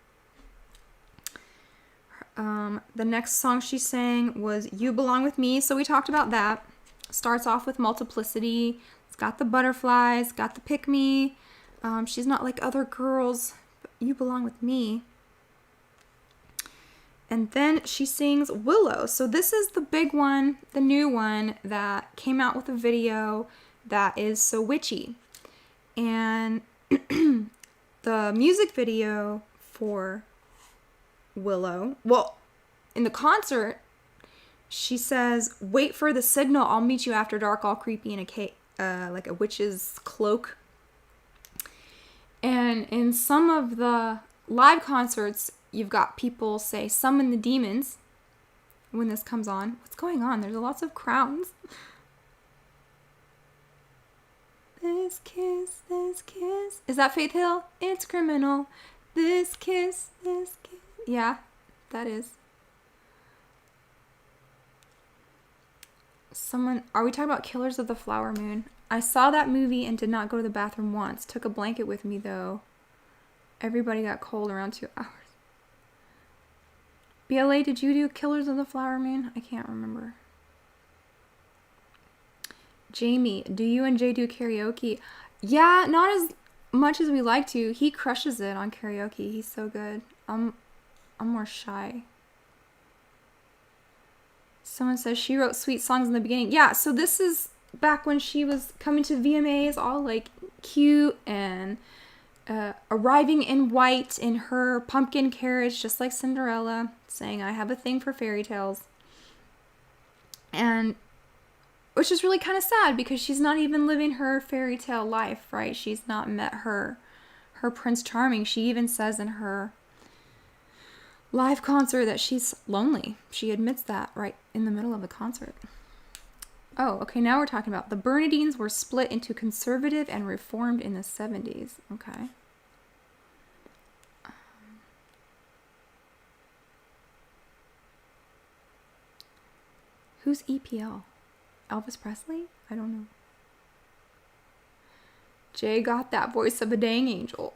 The next song she sang was You Belong With Me, so we talked about that. Starts off with multiplicity. It's got the butterflies, got the pick-me. She's not like other girls, but you belong with me. And then she sings Willow. So this is the big one, the new one that came out with a video that is so witchy. And the music video for Willow, well, in the concert, she says, wait for the signal, I'll meet you after dark, all creepy in a like a witch's cloak. And in some of the live concerts, you've got people say, summon the demons, when this comes on. What's going on? There's lots of crowns. This kiss. Is that Faith Hill? It's criminal. This kiss. Yeah, that is. Are we talking about Killers of the Flower Moon? I saw that movie and did not go to the bathroom once. Took a blanket with me though. Everybody got cold around 2 hours. BLA, did you do Killers of the Flower Moon? I can't remember. Jamie, do you and Jay do karaoke? Yeah, not as much as we like to. He crushes it on karaoke. He's so good. I'm more shy. Someone says she wrote sweet songs in the beginning. Yeah, so this is back when she was coming to VMAs, all like cute and arriving in white in her pumpkin carriage, just like Cinderella, saying, I have a thing for fairy tales. And which is really kind of sad because she's not even living her fairy tale life, right? She's not met her Prince Charming. She even says in her live concert that she's lonely. She admits that right in the middle of the concert. Oh, okay, now we're talking about the Bernadines were split into conservative and reformed in the 70s. Okay. Who's EPL? Elvis Presley? I don't know. Jay got that voice of a dang angel.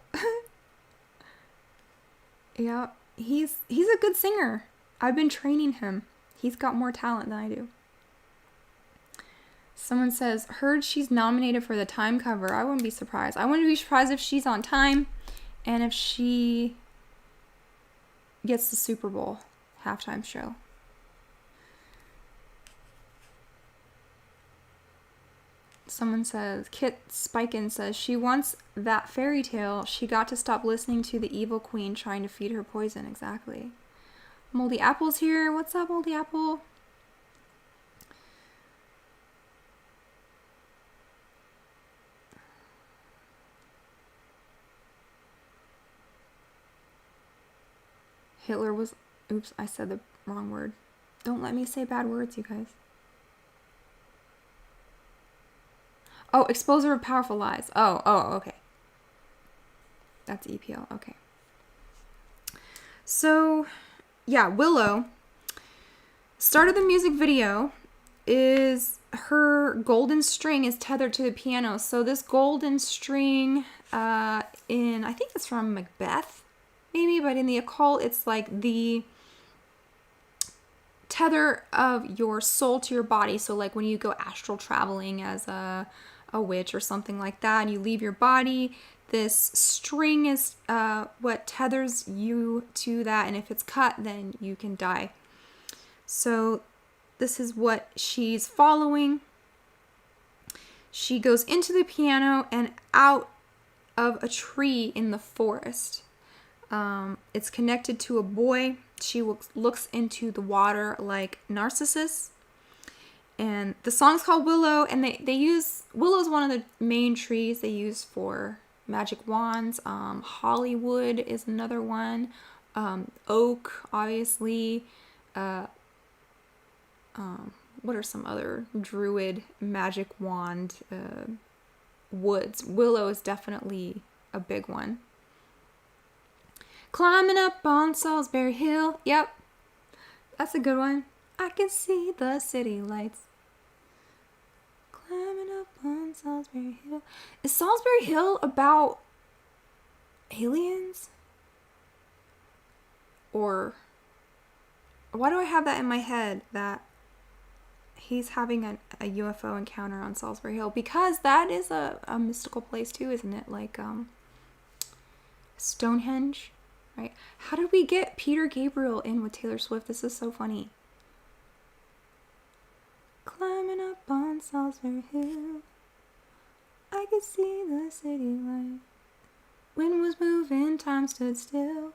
Yeah, he's a good singer. I've been training him. He's got more talent than I do. Someone says, heard she's nominated for the Time cover. I wouldn't be surprised. I wouldn't be surprised if she's on Time and if she gets the Super Bowl halftime show. Someone says, Kit Spiken says, she wants that fairy tale. She got to stop listening to the evil queen trying to feed her poison. Exactly. Moldy Apple's here. What's up, Moldy Apple? Hitler was... Oops, I said the wrong word. Don't let me say bad words, you guys. Oh, exposer of powerful lies. Oh, okay. That's EPL. Okay. So, yeah, Willow. Start of the music video is her golden string is tethered to the piano. So this golden string, I think it's from Macbeth, maybe, but in the occult, it's like the tether of your soul to your body. So like when you go astral traveling as a witch or something like that, and you leave your body, this string is what tethers you to that, and if it's cut, then you can die. So this is what she's following. She goes into the piano and out of a tree in the forest. It's connected to a boy. She looks into the water like Narcissus. And the song's called Willow, and they use, Willow's one of the main trees they use for magic wands. Hollywood is another one. Oak, obviously. What are some other druid magic wand woods? Willow is definitely a big one. Climbing up on Salisbury Hill. Yep, that's a good one. I can see the city lights. Climbing up on Salisbury Hill. Is Salisbury Hill about aliens? Or why do I have that in my head that he's having a UFO encounter on Salisbury Hill? Because that is a mystical place too, isn't it? Like Stonehenge, right? How did we get Peter Gabriel in with Taylor Swift? This is so funny. Climbing up on Salisbury Hill, I could see the city light. Wind was moving, time stood still.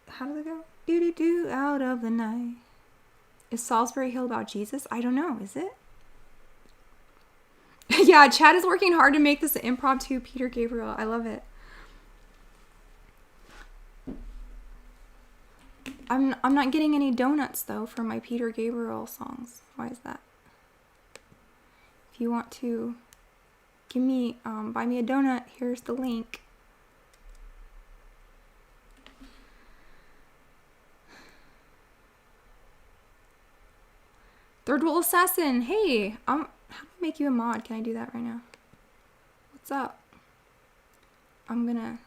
How did it go? Do-do-do, out of the night. Is Salisbury Hill about Jesus? I don't know. Is it? Yeah, Chad is working hard to make this an impromptu Peter Gabriel. I love it. I'm not getting any donuts, though, for my Peter Gabriel songs. Why is that? If you want to give me, buy me a donut, here's the link. Third World Assassin, hey, how do I make you a mod? Can I do that right now? What's up? I'm gonna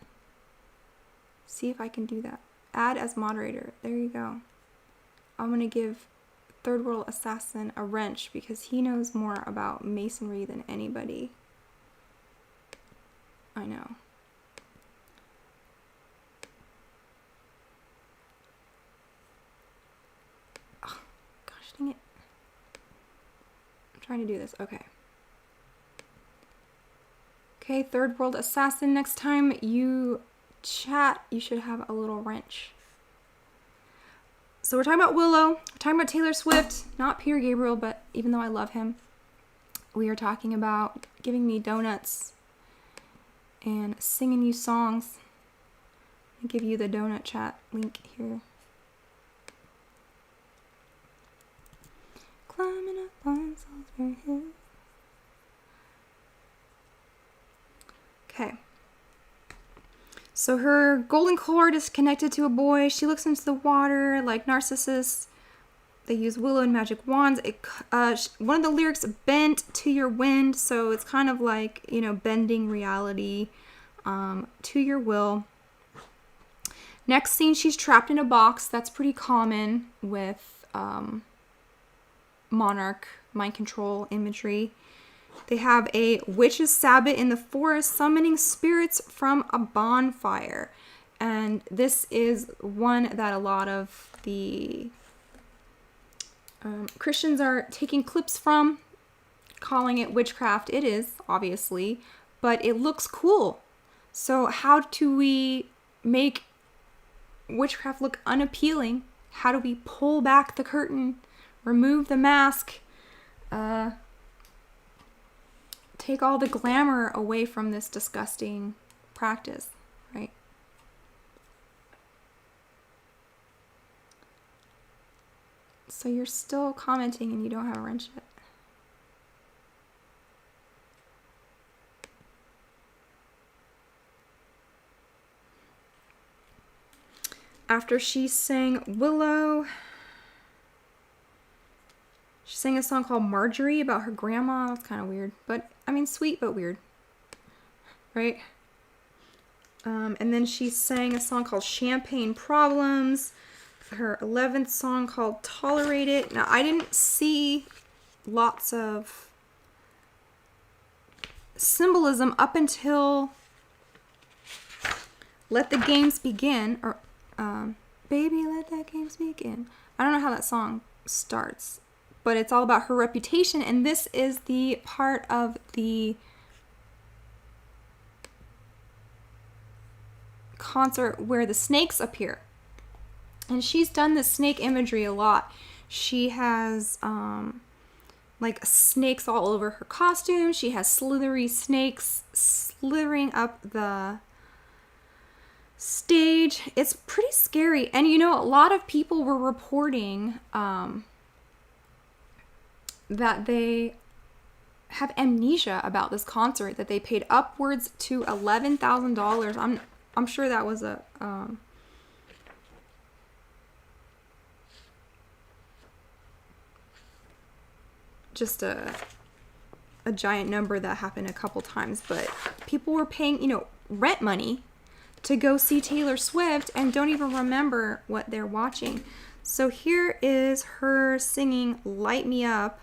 see if I can do that. Add as moderator, there you go. I'm gonna give Third World Assassin a wrench because he knows more about masonry than anybody. I know. Oh, gosh dang it. Trying to do this. Okay, Third World Assassin, next time you chat, you should have a little wrench. So we're talking about Willow, we're talking about Taylor Swift, not Peter Gabriel, but even though I love him, we are talking about giving me donuts and singing you songs. I'll give you the donut chat link here. Climbing up on Salisbury Hill. Okay. So her golden cord is connected to a boy. She looks into the water like Narcissus. They use Willow and magic wands. One of the lyrics, bent to your wind. So it's kind of like, bending reality to your will. Next scene, she's trapped in a box. That's pretty common with monarch mind control imagery. They have a witch's sabbat in the forest summoning spirits from a bonfire. And this is one that a lot of the Christians are taking clips from, calling it witchcraft. It is, obviously, but it looks cool. So how do we make witchcraft look unappealing? How do we pull back the curtain, remove the mask, take all the glamour away from this disgusting practice, right? So you're still commenting and you don't have a wrench yet. After she sang Willow, she sang a song called Marjorie about her grandma. It's kind of weird, but I mean, sweet but weird, right? And then she sang a song called Champagne Problems, her 11th song called Tolerate It. Now, I didn't see lots of symbolism up until Let the Games Begin, or Baby, Let the Games Begin. I don't know how that song starts, but it's all about her reputation, and this is the part of the concert where the snakes appear. And she's done this snake imagery a lot. She has like snakes all over her costume. She has slithery snakes slithering up the stage. It's pretty scary. And you know, a lot of people were reporting that they have amnesia about this concert, that they paid upwards to $11,000. I'm sure that was a just a giant number that happened a couple times, but people were paying, you know, rent money to go see Taylor Swift and don't even remember what they're watching. So here is her singing Light Me Up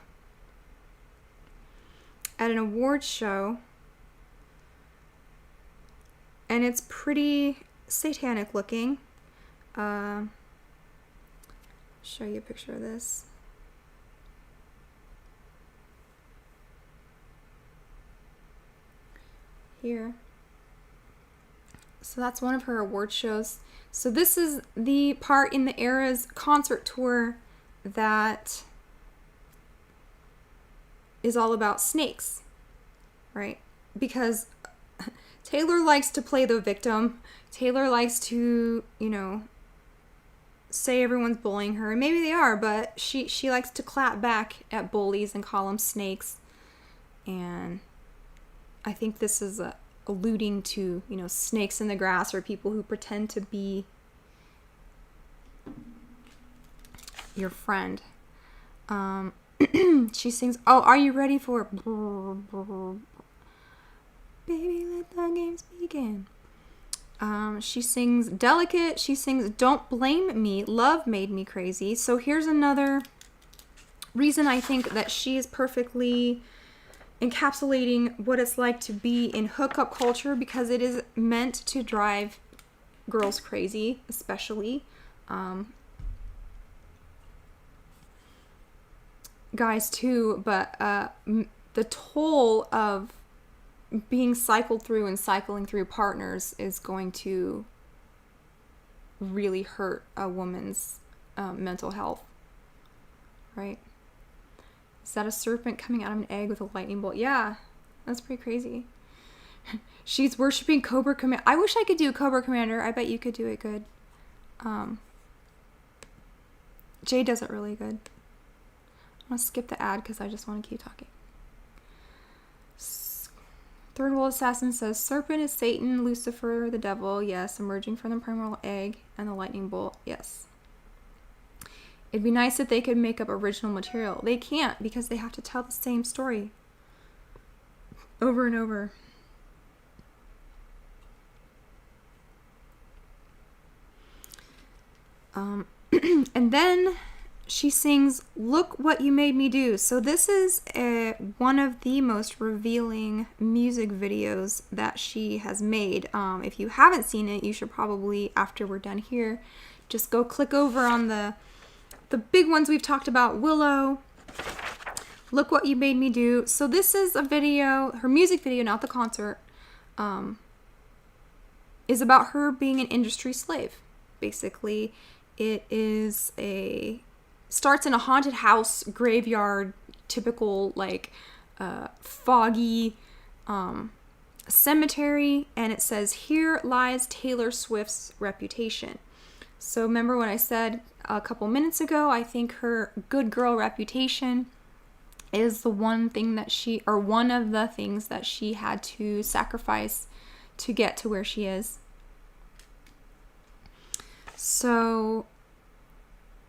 at an awards show. And it's pretty satanic looking. Show you a picture of this. Here. So that's one of her award shows. So this is the part in the Eras concert tour that is all about snakes, right? Because Taylor likes to play the victim. Taylor likes to, you know, say everyone's bullying her. And maybe they are, but she likes to clap back at bullies and call them snakes. And I think this is alluding to, you know, snakes in the grass, or people who pretend to be your friend. She sings, oh, are you ready for Baby, Let the Games Begin? She sings Delicate. She sings Don't Blame Me. Love Made Me Crazy. So here's another reason I think that she is perfectly encapsulating what it's like to be in hookup culture, because it is meant to drive girls crazy, especially guys too, but the toll of being cycled through and cycling through partners is going to really hurt a woman's mental health, right? Is that a serpent coming out of an egg with a lightning bolt? Yeah, that's pretty crazy. She's worshiping Cobra Commander. I wish I could do Cobra Commander. I bet you could do it good. Jay does it really good. I'm going to skip the ad because I just want to keep talking. Third World Assassin says, Serpent is Satan, Lucifer, the devil, yes, emerging from the primordial egg, and the lightning bolt, yes. It'd be nice if they could make up original material. They can't, because they have to tell the same story over and over. And then she sings Look What You Made Me Do. So this is one of the most revealing music videos that she has made. If you haven't seen it, you should probably, after we're done here, just go click over on the big ones we've talked about. Willow, Look What You Made Me Do. So this is a video, her music video, not the concert, is about her being an industry slave. Basically, it is starts in a haunted house, graveyard, typical like foggy cemetery, and it says, Here Lies Taylor Swift's Reputation. So remember what I said a couple minutes ago? I think her good girl reputation is the one thing that one of the things that she had to sacrifice to get to where she is. So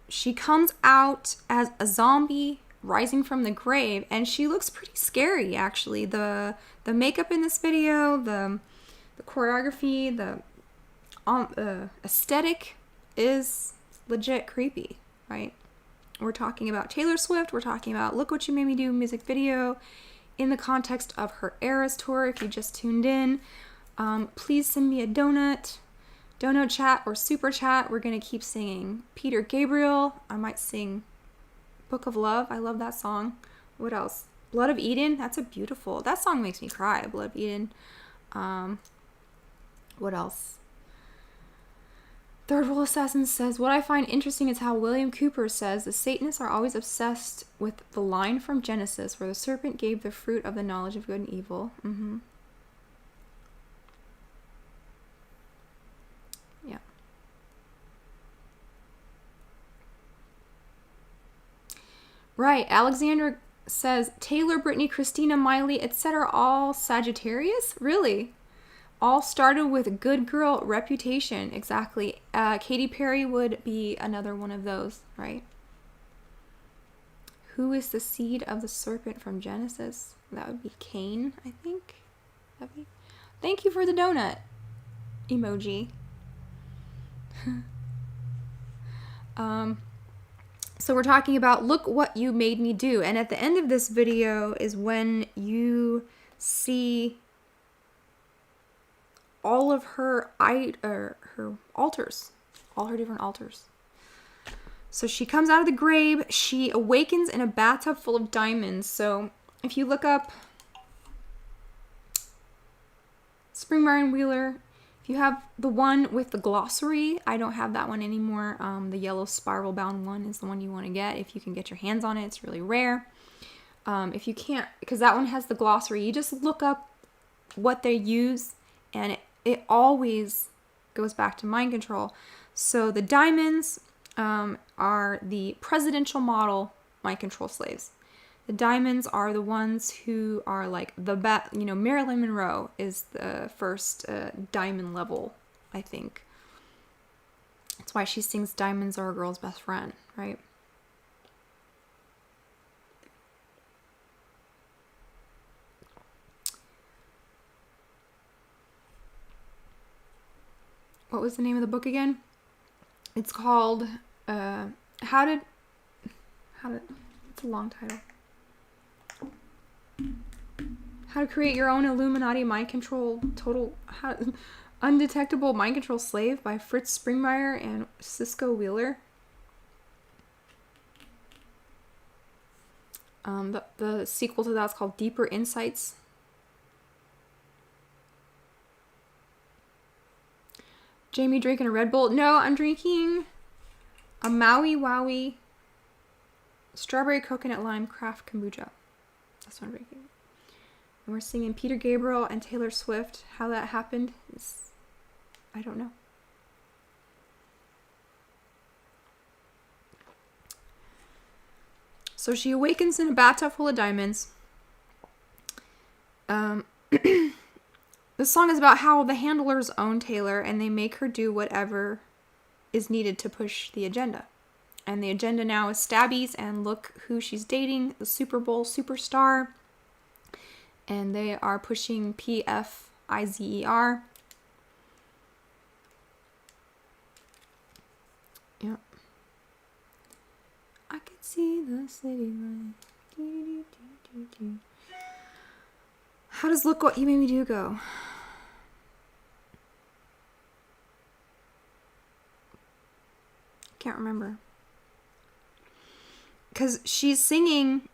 she comes out as a zombie rising from the grave, and she looks pretty scary, actually. The makeup in this video, the choreography, the aesthetic is legit creepy, right? We're talking about Taylor Swift. We're talking about Look What You Made Me Do music video in the context of her Eras tour. If you just tuned in, please send me a donut chat or super chat. We're going to keep singing Peter Gabriel. I might sing Book of Love. I love that song. What else? Blood of Eden. That's that song makes me cry. Blood of Eden. What else? Third World Assassin says, what I find interesting is how William Cooper says the Satanists are always obsessed with the line from Genesis where the serpent gave the fruit of the knowledge of good and evil. Yeah. Right. Alexander says, Taylor, Brittany, Christina, Miley, etc. all Sagittarius? Really? All started with a good girl reputation. Exactly. Katy Perry would be another one of those, right? Who is the seed of the serpent from Genesis? That would be Cain, I think. Thank you for the donut emoji. So we're talking about Look What You Made Me Do. And at the end of this video is when you see all of her altars, all her different altars. So she comes out of the grave. She awakens in a bathtub full of diamonds. So if you look up Springmire and Wheeler, if you have the one with the glossary, I don't have that one anymore. The yellow spiral bound one is the one you want to get. If you can get your hands on it, it's really rare. If you can't, because that one has the glossary, you just look up what they use, and it always goes back to mind control. So the diamonds are the presidential model mind control slaves. The diamonds are the ones who are like Marilyn Monroe is the first diamond level, I think. That's why she sings Diamonds Are a Girl's Best Friend, right? What was the name of the book again? It's called it's a long title. How to Create Your Own Illuminati Mind Control Undetectable Mind Control Slave by Fritz Springmire and Cisco Wheeler. The sequel to that's called Deeper Insights. Jamie drinking a Red Bull. No, I'm drinking a Maui Wowie strawberry coconut lime craft kombucha. That's what I'm drinking. And we're singing Peter Gabriel and Taylor Swift. How that happened is, I don't know. So she awakens in a bathtub full of diamonds. This song is about how the handlers own Taylor and they make her do whatever is needed to push the agenda. And the agenda now is stabbies, and look who she's dating, the Super Bowl superstar. And they are pushing PFIZER. Yep. I can see the city lights. How does Look What You Made Me Do go? Can't remember. Because she's singing,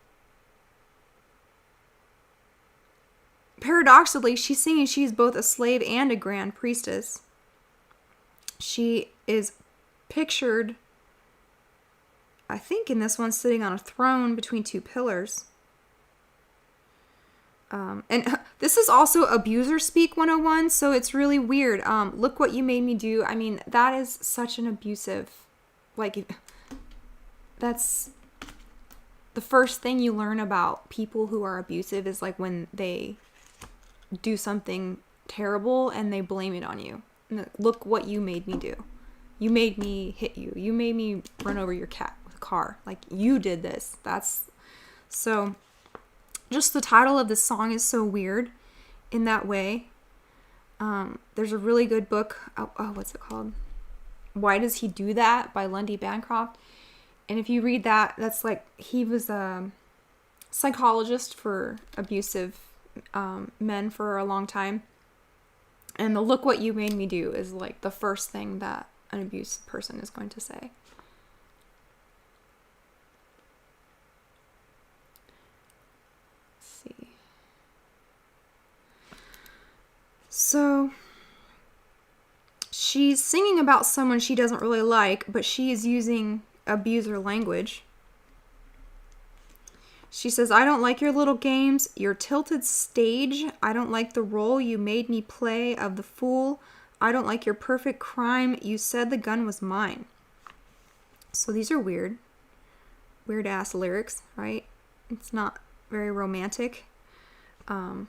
paradoxically, she's both a slave and a grand priestess. She is pictured, I think in this one, sitting on a throne between two pillars. And this is also Abuser Speak 101, so it's really weird. Look What You Made Me Do. I mean, that is such an abusive, that's the first thing you learn about people who are abusive is like when they do something terrible and they blame it on you. Look what you made me do. You made me hit you. You made me run over your cat with a car. Like, you did this. That's so. Just the title of this song is so weird in that way. There's a really good book. What's it called? Why Does He Do That? By Lundy Bancroft. And if you read that, that's like, he was a psychologist for abusive men for a long time. And the "look what you made me do" is like the first thing that an abusive person is going to say. Let's see. So she's singing about someone she doesn't really like, but she is using abuser language. She says, "I don't like your little games, your tilted stage. I don't like the role you made me play of the fool. I don't like your perfect crime. You said the gun was mine." So these are weird ass lyrics, right? It's not very romantic. A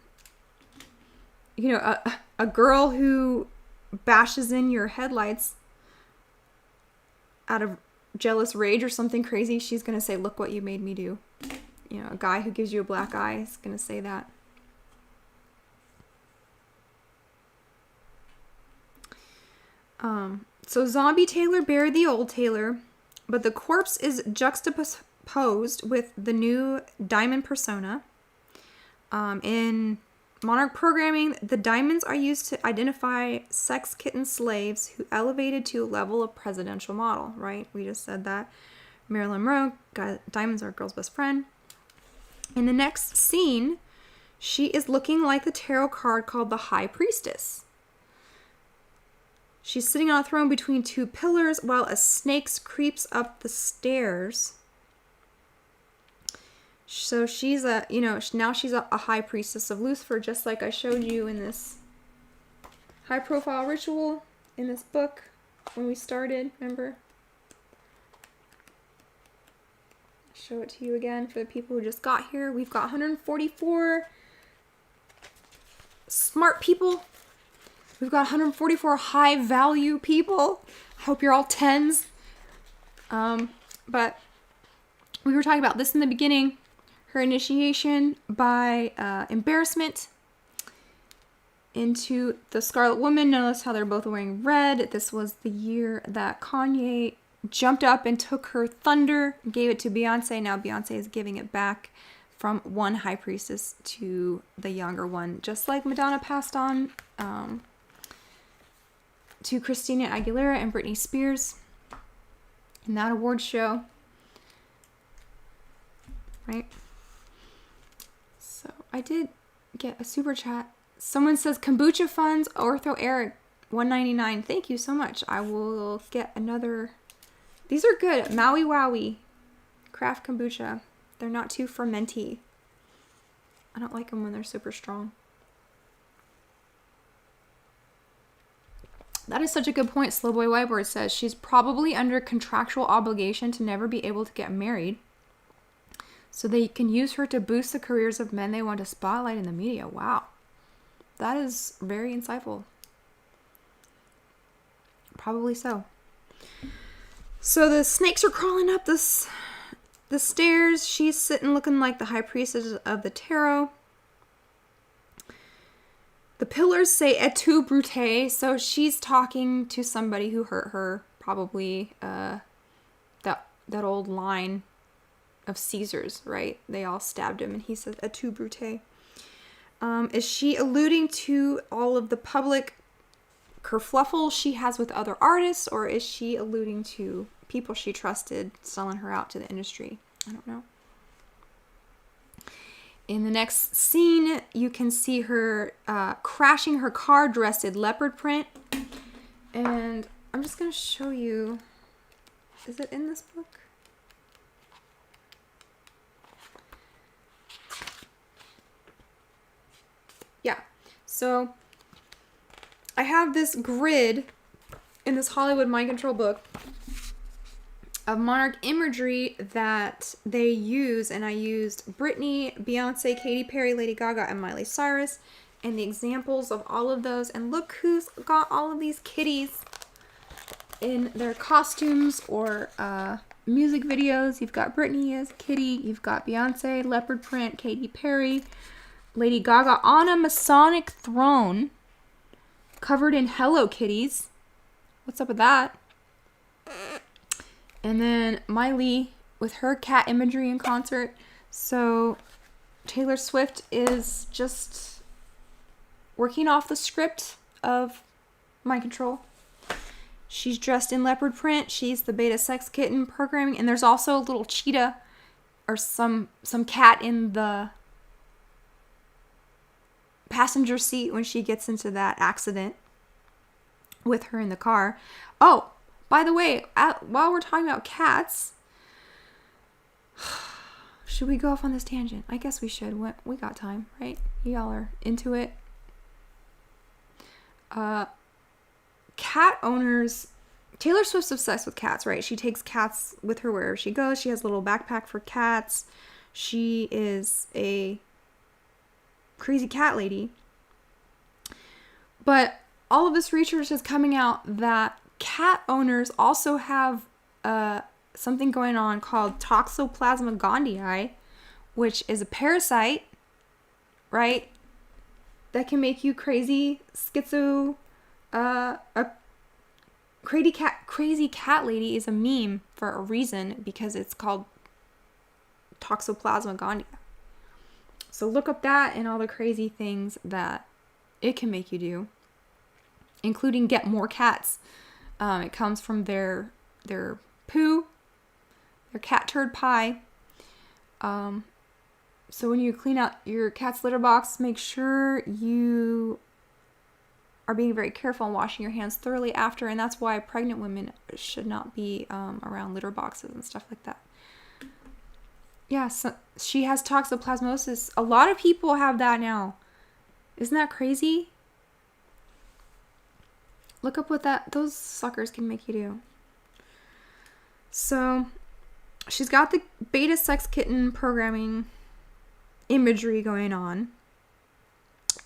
girl who bashes in your headlights out of jealous rage or something crazy, she's going to say, "Look what you made me do." A guy who gives you a black eye is going to say that. So Zombie Taylor buried the old Taylor, but the corpse is juxtaposed with the new diamond persona. In Monarch programming, the diamonds are used to identify sex kitten slaves who elevated to a level of presidential model, right? We just said that. Marilyn Monroe, diamonds are a girl's best friend. In the next scene, she is looking like the tarot card called the High Priestess. She's sitting on a throne between two pillars while a snake creeps up the stairs. So she's now she's a high priestess of Lucifer, just like I showed you in this high profile ritual in this book when we started, remember? Show it to you again for the people who just got here. We've got 144 smart people. We've got 144 high value people. I hope you're all 10s. But we were talking about this in the beginning. Her initiation by embarrassment into the Scarlet Woman. Notice how they're both wearing red. This was the year that Kanye jumped up and took her thunder, gave it to Beyonce. Now Beyonce is giving it back from one high priestess to the younger one, just like Madonna passed on to Christina Aguilera and Britney Spears in that award show, right? So I did get a super chat. Someone says kombucha funds, Ortho Eric, $1.99. Thank you so much. I will get another. These are good. Maui Wowie craft kombucha. They're not too fermenty. I don't like them when they're super strong. That is such a good point. Slowboy Whiteboard says she's probably under contractual obligation to never be able to get married, so they can use her to boost the careers of men they want to spotlight in the media. Wow. That is very insightful. Probably so. So the snakes are crawling up the stairs. She's sitting looking like the high priestess of the tarot. The pillars say "et tu, Brute," so she's talking to somebody who hurt her. Probably that old line of Caesar's, right? They all stabbed him and he said "et tu, Brute." Is she alluding to all of the public kerfluffle she has with other artists, or is she alluding to people she trusted selling her out to the industry? I don't know. In the next scene, you can see her crashing her car dressed in leopard print. And I'm just going to show you. Is it in this book? Yeah. So I have this grid in this Hollywood Mind Control book of monarch imagery that they use, and I used Britney, Beyonce, Katy Perry, Lady Gaga, and Miley Cyrus, and the examples of all of those. And look who's got all of these kitties in their costumes or music videos. You've got Britney as Kitty. You've got Beyonce, leopard print, Katy Perry, Lady Gaga on a Masonic throne covered in Hello Kitties. What's up with that? And then Miley with her cat imagery in concert. So Taylor Swift is just working off the script of Mind Control. She's dressed in leopard print. She's the beta sex kitten programming. And there's also a little cheetah or some cat in the passenger seat when she gets into that accident with her in the car. Oh, by the way, while we're talking about cats, should we go off on this tangent? I guess we should. We got time, right? Y'all are into it. Cat owners, Taylor Swift's obsessed with cats, right? She takes cats with her wherever she goes. She has a little backpack for cats. She is a crazy cat lady. But all of this research is coming out that cat owners also have something going on called Toxoplasma gondii, which is a parasite, right? That can make you crazy, schizo. A crazy cat lady is a meme for a reason, because it's called Toxoplasma gondii. So look up that and all the crazy things that it can make you do, including get more cats. It comes from their poo, their cat turd pie. So when you clean out your cat's litter box, make sure you are being very careful and washing your hands thoroughly after, and that's why pregnant women should not be around litter boxes and stuff like that. Yeah, so she has toxoplasmosis. A lot of people have that now. Isn't that crazy? Look up what those suckers can make you do. So she's got the beta sex kitten programming imagery going on.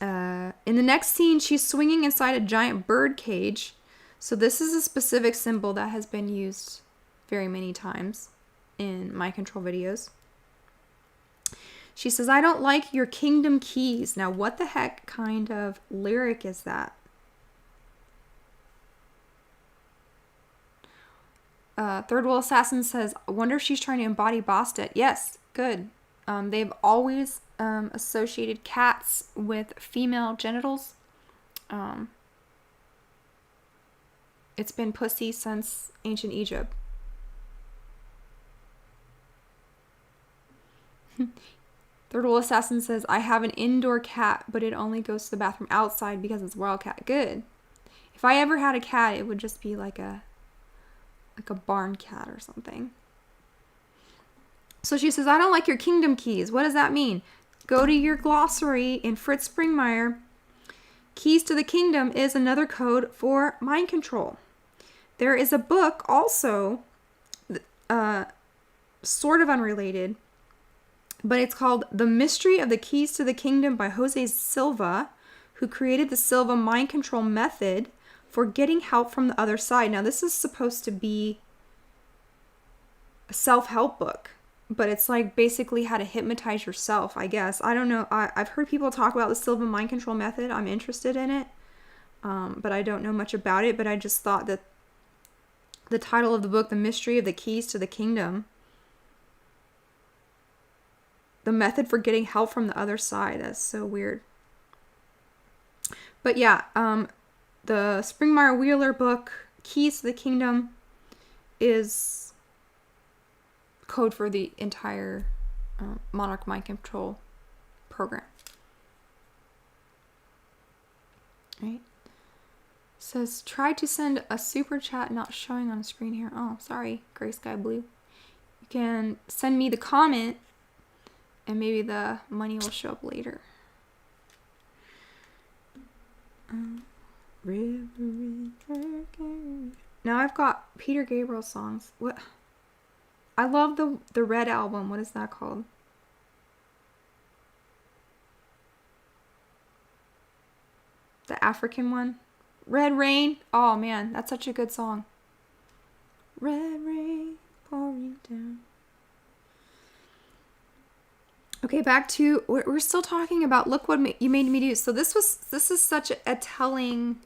In the next scene, she's swinging inside a giant bird cage. So this is a specific symbol that has been used very many times in Mind Control videos. She says, "I don't like your kingdom keys." Now, what the heck kind of lyric is that? Third World Assassin says, "I wonder if she's trying to embody Bastet." Yes, good. They've always associated cats with female genitals. It's been pussy since ancient Egypt. Third World Assassin says, "I have an indoor cat, but it only goes to the bathroom outside because it's a wild cat." Good. If I ever had a cat, it would just be like a barn cat or something. So she says, "I don't like your kingdom keys." What does that mean? Go to your glossary in Fritz Springmeier. Keys to the Kingdom is another code for mind control. There is a book also, sort of unrelated, but it's called The Mystery of the Keys to the Kingdom by Jose Silva, who created the Silva mind control method for getting help from the other side. Now, this is supposed to be a self-help book, but it's like basically how to hypnotize yourself, I guess. I don't know. I've heard people talk about the Silva mind control method. I'm interested in it, but I don't know much about it. But I just thought that the title of the book, The Mystery of the Keys to the Kingdom, the method for getting help from the other side, that's so weird. But yeah, the Springmeier Wheeler book, Keys to the Kingdom, is code for the entire Monarch Mind Control program. Right? Says, "Try to send a super chat, not showing on the screen here." Oh, sorry, Gray Sky Blue. You can send me the comment and maybe the money will show up later. Now I've got Peter Gabriel songs. What? I love the Red album. What is that called? The African one? Red Rain? Oh man, that's such a good song. Red rain pouring down. Okay, back to, we're still talking about look what you made me do. So this is such a telling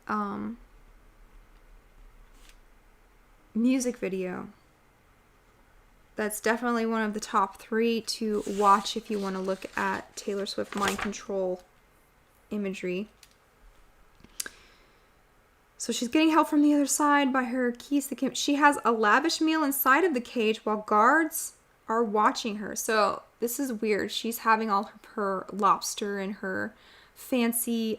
music video. That's definitely one of the top 3 to watch if you want to look at Taylor Swift mind control imagery. So she's getting help from the other side by her keys. She has a lavish meal inside of the cage while guards are watching her. So this is weird. She's having all her lobster and her fancy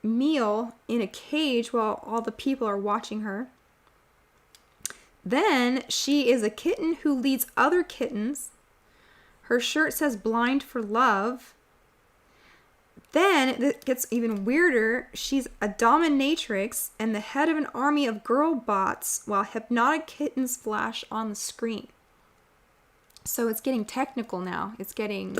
meal in a cage while all the people are watching her. Then she is a kitten who leads other kittens. Her shirt says blind for love. Then it gets even weirder. She's a dominatrix and the head of an army of girl bots while hypnotic kittens flash on the screen. So it's getting technical now. It's getting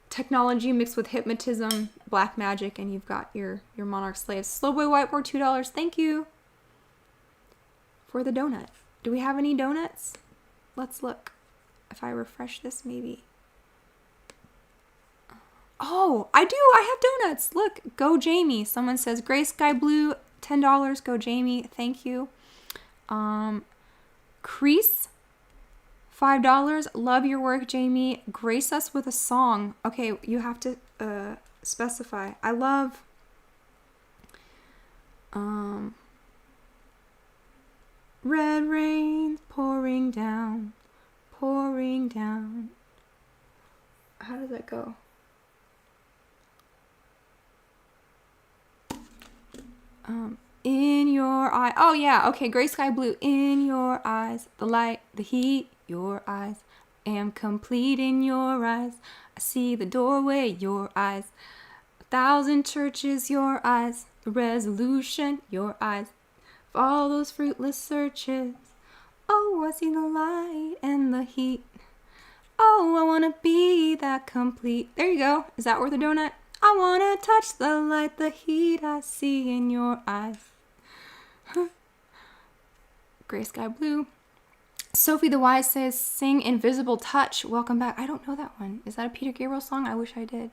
technology mixed with hypnotism, black magic, and you've got your monarch slaves. Slowboy Whiteboard, $2. Thank you for the donut. Do we have any donuts? Let's look. If I refresh this, maybe. Oh, I do. I have donuts. Look, go Jamie. Someone says Gray Sky Blue, $10. Go Jamie. Thank you. Crease, $5. Love your work, Jamie. Grace us with a song. Okay, you have to specify. I love red rain pouring down, pouring down. How does that go? In your eye. Oh yeah, okay, Gray Sky Blue. In your eyes, the light, the heat, your eyes. Am complete in your eyes. I see the doorway, your eyes. 1,000 churches, your eyes. The resolution, your eyes. For all those fruitless searches. Oh, I see the light and the heat. Oh, I wanna be that complete. There you go. Is that worth a donut? I wanna touch the light, the heat I see in your eyes. Gray Sky Blue. Sophie the Wise says, sing Invisible Touch. Welcome back. I don't know that one. Is that a Peter Gabriel song? I wish I did.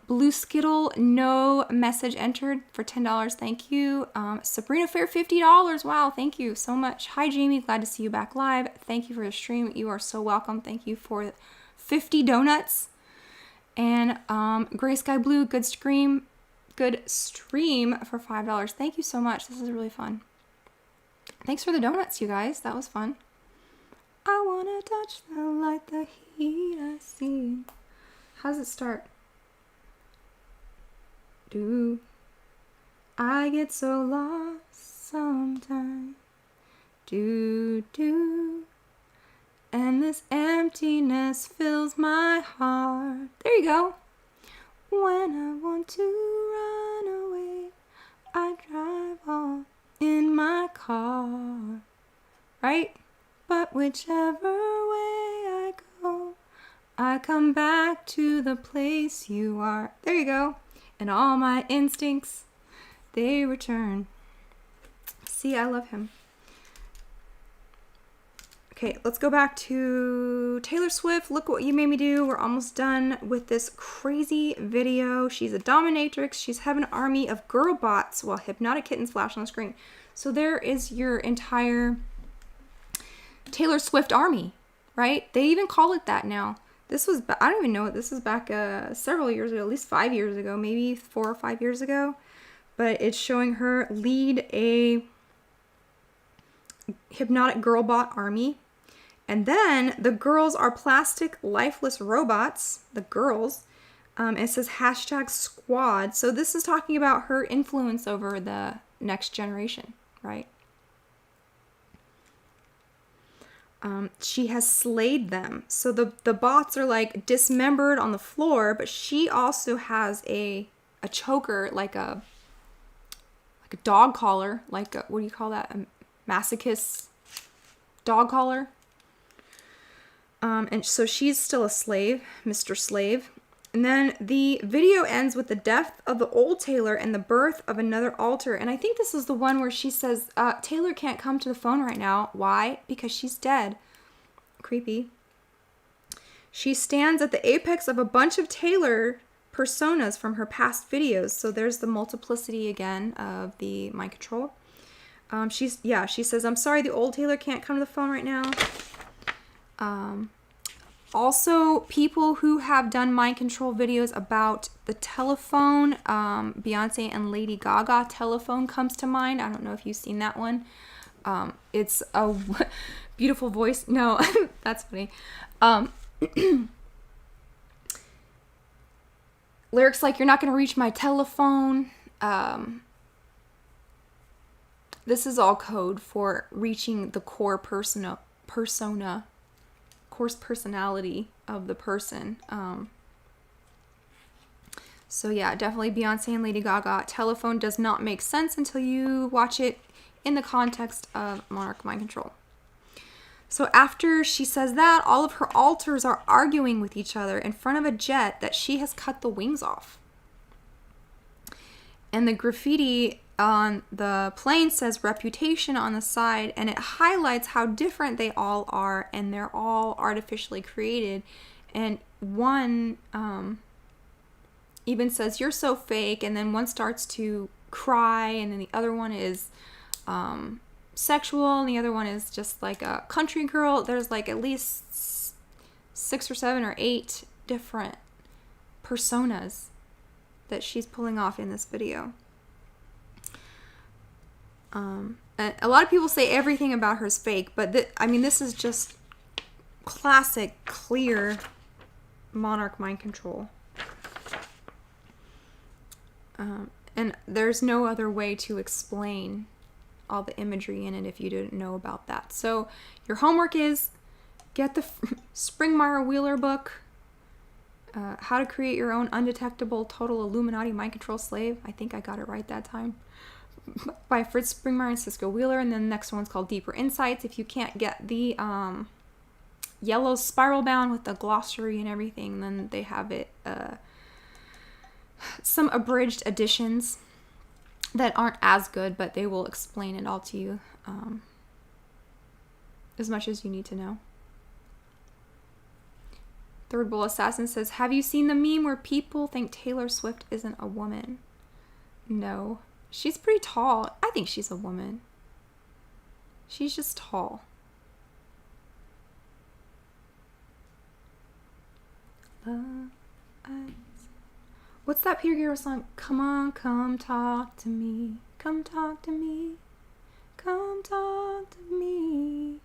Blue Skittle, no message entered for $10. Thank you. Sabrina Fair, $50. Wow, thank you so much. Hi, Jamie. Glad to see you back live. Thank you for the stream. You are so welcome. Thank you for 50 donuts. And Gray Sky Blue, good stream for $5. Thank you so much. This is really fun. Thanks for the donuts, you guys. That was fun. I wanna touch the light, the heat I see. How does it start? Do I get so lost sometimes? Do and this emptiness fills my heart. There you go. When I want to run away, I drive off in my car. Right? But whichever way I go, I come back to the place you are. There you go. And all my instincts, they return. See, I love him. Okay, let's go back to Taylor Swift. Look what you made me do. We're almost done with this crazy video. She's a dominatrix. She's having an army of girl bots while hypnotic kittens flash on the screen. So there is your entire Taylor Swift army, right? They even call it that now. This was, I don't even know it. This was back several years ago, at least 5 years ago, maybe 4 or 5 years ago. But it's showing her lead a hypnotic girl bot army. And then the girls are plastic, lifeless robots, the girls. It says hashtag squad. So this is talking about her influence over the next generation, right? She has slayed them. So the bots are like dismembered on the floor, but she also has a choker, like a dog collar, like what do you call that? A masochist dog collar. And so she's still a slave, Mr. Slave. And then the video ends with the death of the old Taylor and the birth of another altar. And I think this is the one where she says, Taylor can't come to the phone right now. Why? Because she's dead. Creepy. She stands at the apex of a bunch of Taylor personas from her past videos. So there's the multiplicity again of the mind control. She says, I'm sorry, the old Taylor can't come to the phone right now. Also, people who have done mind control videos about the telephone, Beyonce and Lady Gaga telephone comes to mind. I don't know if you've seen that one. It's a beautiful voice. No, that's funny. Lyrics like, you're not going to reach my telephone. This is all code for reaching the core personality of the person. So yeah, definitely Beyonce and Lady Gaga. Telephone does not make sense until you watch it in the context of monarch mind control. So after she says that, all of her alters are arguing with each other in front of a jet that she has cut the wings off. And the graffiti on the plane says reputation on the side, and it highlights how different they all are, and they're all artificially created. And one even says, you're so fake, and then one starts to cry, and then the other one is sexual, and the other one is just like a country girl. There's like at least 6 or 7 or 8 different personas that she's pulling off in this video. And a lot of people say everything about her is fake, but this is just classic, clear monarch mind control. And there's no other way to explain all the imagery in it if you didn't know about that. So your homework is get the Springmeier Wheeler book, How to Create Your Own Undetectable Total Illuminati Mind Control Slave. I think I got it right that time. By Fritz Springmeier and Cisco Wheeler. And then the next one's called Deeper Insights. If you can't get the yellow spiral bound with the glossary and everything, then they have it some abridged editions that aren't as good, but they will explain it all to you as much as you need to know. Third Bull Assassin says, have you seen the meme where people think Taylor Swift isn't a woman? No. She's pretty tall. I think she's a woman. She's just tall. Love eyes. What's that Peter Gabriel song? Come on, come talk to me. Come talk to me. Come talk to me.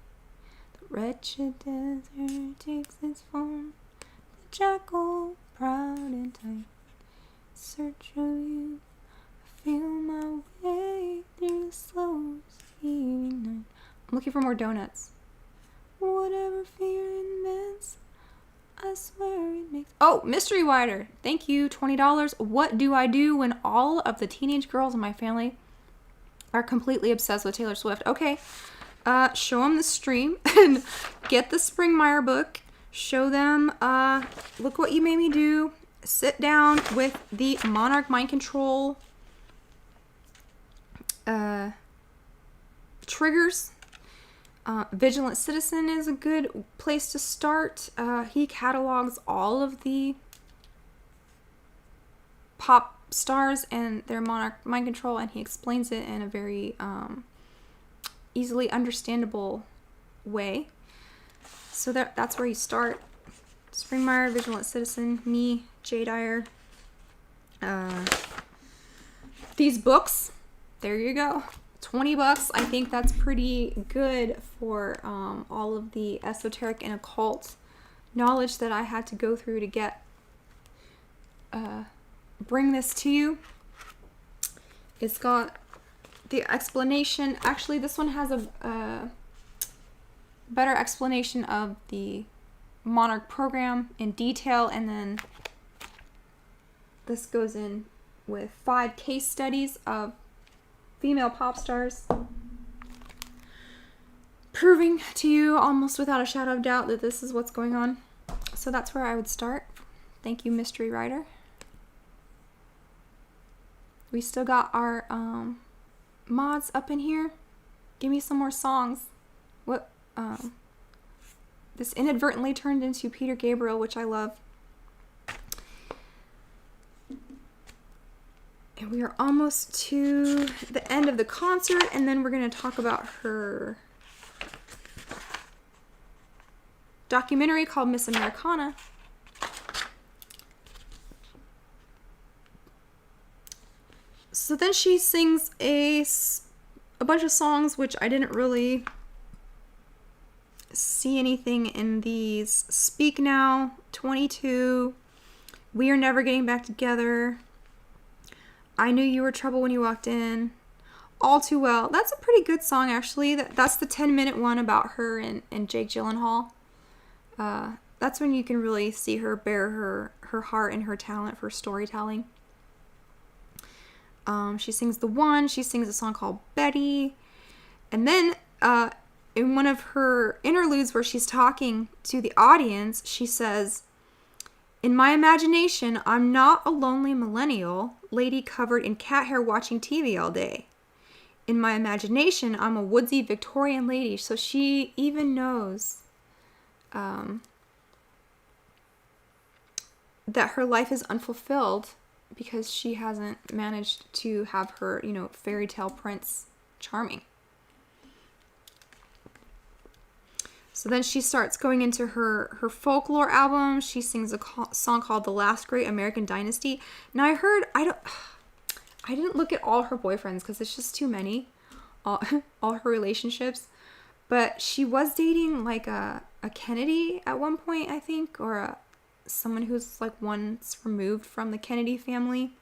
The wretched desert takes its form. The jackal, proud and tight. Search of you. Feel my way through the slow steaming night. I'm looking for more donuts. Whatever fear invents, I swear it makes... Oh, Mystery Wider. Thank you, $20. What do I do when all of the teenage girls in my family are completely obsessed with Taylor Swift? Okay, show them the stream and get the Springmeier book. Show them, look what you made me do. Sit down with the Monarch Mind Control triggers. Vigilant Citizen is a good place to start. He catalogs all of the pop stars and their monarch mind control, and he explains it in a very easily understandable way. So that's where you start. Springmeier, Vigilant Citizen, me, Jay Dyer. These books, there you go. $20. I think that's pretty good for all of the esoteric and occult knowledge that I had to go through to get bring this to you. It's got the explanation. Actually, this one has a better explanation of the Monarch program in detail, and then this goes in with 5 case studies of female pop stars, proving to you almost without a shadow of doubt that this is what's going on. So that's where I would start. Thank you, mystery writer. We still got our mods up in here. Give me some more songs. What? This inadvertently turned into Peter Gabriel, which I love. And we are almost to the end of the concert, and then we're going to talk about her documentary called Miss Americana. So then she sings a bunch of songs, which I didn't really see anything in these. Speak Now, 22, We Are Never Getting Back Together, I Knew You Were Trouble When You Walked In, All Too Well. That's a pretty good song, actually. That's the 10-minute one about her and Jake Gyllenhaal. That's when you can really see her bear her heart and her talent for storytelling. She sings The One. She sings a song called Betty. And then in one of her interludes where she's talking to the audience, she says, "In my imagination, I'm not a lonely millennial lady covered in cat hair watching TV all day. In my imagination, I'm a woodsy Victorian lady." So she even knows that her life is unfulfilled because she hasn't managed to have her, fairy tale prince charming. So then she starts going into her folklore album. She sings a song called The Last Great American Dynasty. Now I didn't look at all her boyfriends because it's just too many, all her relationships. But she was dating like a Kennedy at one point, I think, or someone who's like once removed from the Kennedy family.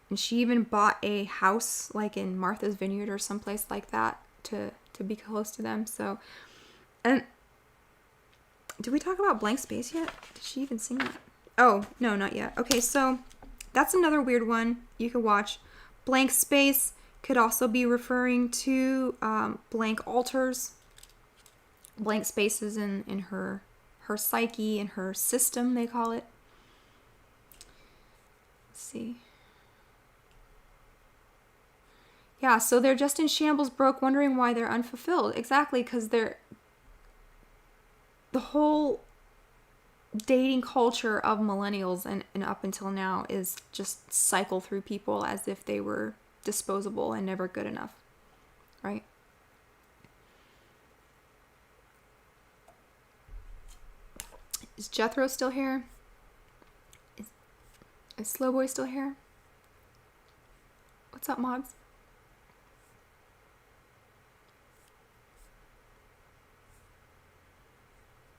And she even bought a house like in Martha's Vineyard or someplace like that to be close to them. So, and did we talk about Blank Space yet? Did she even sing that? Oh, no, not yet. Okay, so that's another weird one you could watch. Blank Space could also be referring to blank altars, blank spaces in her psyche, in her system, they call it. Let's see. Yeah, so they're just in shambles, broke, wondering why they're unfulfilled. Exactly, because the whole dating culture of millennials and up until now is just cycle through people as if they were disposable and never good enough, right? Is Jethro still here? Is Slowboy still here? What's up, mods?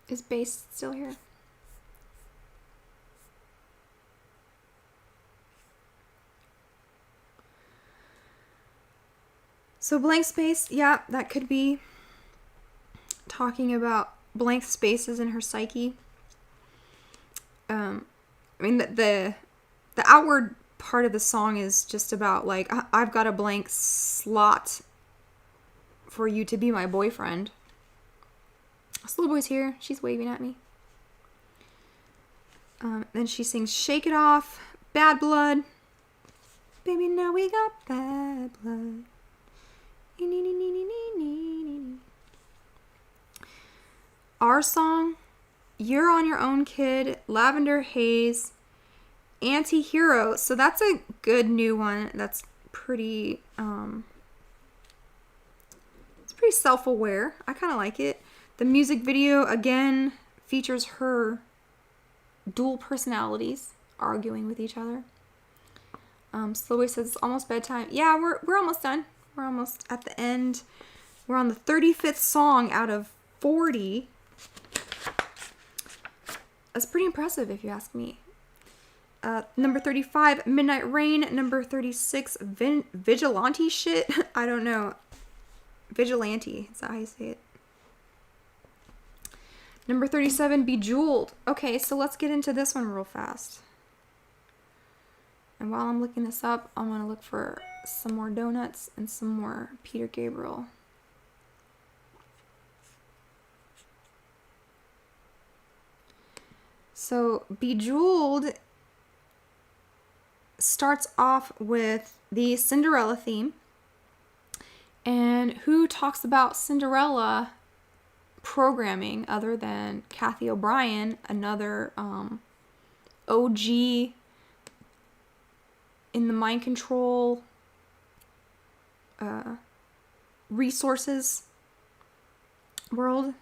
Is Bass still here? So blank space, yeah, that could be talking about blank spaces in her psyche. I mean, the outward part of the song is just about like, I've got a blank slot for you to be my boyfriend. Slowboy's here. She's waving at me. Then she sings Shake It Off, Bad Blood. Baby, now we got bad blood. Our song, You're on Your Own Kid, Lavender Haze, Anti-Hero. So that's a good new one. That's pretty, it's pretty self-aware. I kind of like it. The music video, again, features her dual personalities arguing with each other. Slowly says it's almost bedtime. Yeah, we're almost done. We're almost at the end. We're on the 35th song out of 40. That's pretty impressive if you ask me. Number 35, Midnight Rain. Number 36, Vigilante Shit. I don't know. Vigilante. Is that how you say it? Number 37, Bejeweled. Okay, so let's get into this one real fast. And while I'm looking this up, I'm going to look for some more donuts and some more Peter Gabriel. So Bejeweled starts off with the Cinderella theme. And who talks about Cinderella programming other than Kathy O'Brien, another OG in the mind control resources world?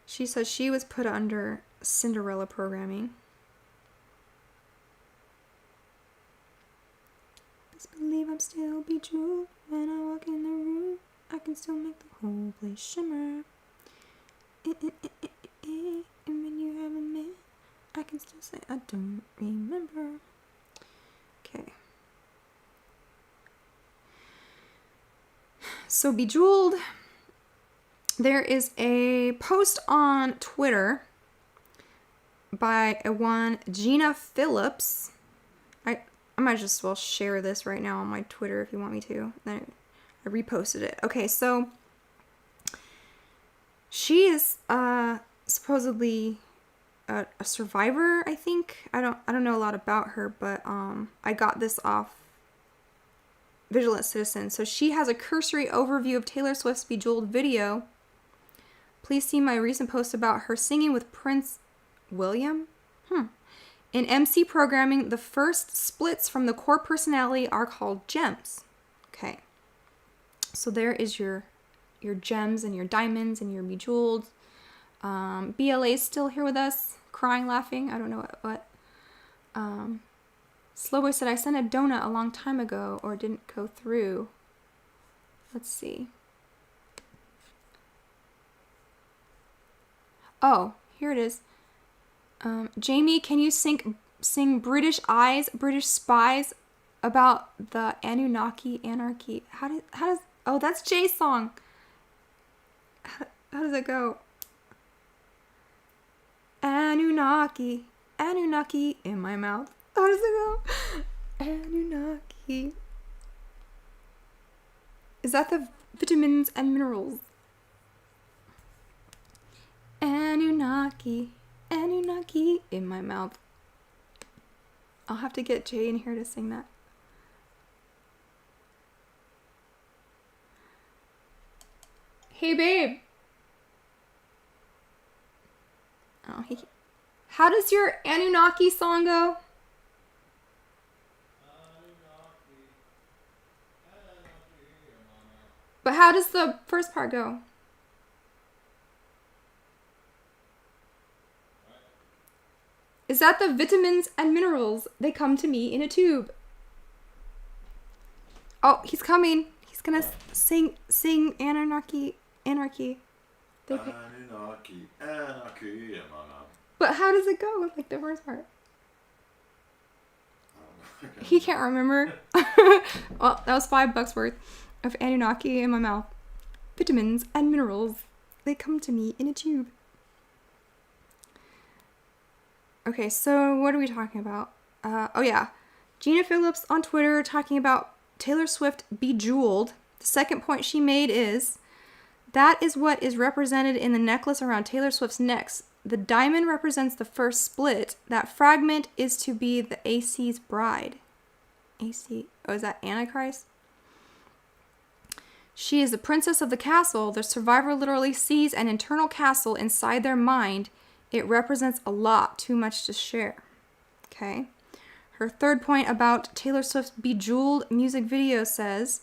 She says she was put under Cinderella programming. Best believe I'm still bejeweled when I walk in the room. I can still make the whole place shimmer. And when you haven't met, I can still say I don't remember. Okay. So Bejeweled, there is a post on Twitter by a one Gina Phillips. I might just as well share this right now on my Twitter if you want me to. I reposted it. Okay, so she is supposedly a survivor, I think. I don't know a lot about her, but I got this off Vigilant Citizen. So she has a cursory overview of Taylor Swift's Bejeweled video. Please see my recent post about her singing with Prince William. In MC programming, the first splits from the core personality are called gems. Okay. So there is your gems and your diamonds and your Bejeweled. BLA's still here with us, crying, laughing. I don't know what. Slowboy said, I sent a donut a long time ago or didn't go through. Let's see. Oh, here it is. Jamie, can you sing British Eyes, British Spies about the Anunnaki anarchy? How does, oh, that's Jay's song. How does it go? Anunnaki, Anunnaki in my mouth. How does it go? Anunnaki. Is that the vitamins and minerals? Anunnaki, Anunnaki in my mouth. I'll have to get Jay in here to sing that. Hey, babe. Oh, how does your Anunnaki song go? But how does the first part go? Is that the vitamins and minerals? They come to me in a tube. Oh, he's coming. He's gonna sing Anunnaki, Anarchy. Anunnaki, Anarchy in my mouth. But how does it go? Like the first part. He can't remember. Well, that was $5 worth of Anunnaki in my mouth. Vitamins and minerals. They come to me in a tube. Okay, so what are we talking about? Oh yeah. Gina Phillips on Twitter talking about Taylor Swift Bejeweled. The second point she made is, that is what is represented in the necklace around Taylor Swift's neck. The diamond represents the first split. That fragment is to be the AC's bride. AC? Oh, is that Antichrist? She is the princess of the castle. The survivor literally sees an internal castle inside their mind. It represents a lot, too much to share. Okay. Her third point about Taylor Swift's Bejeweled music video says,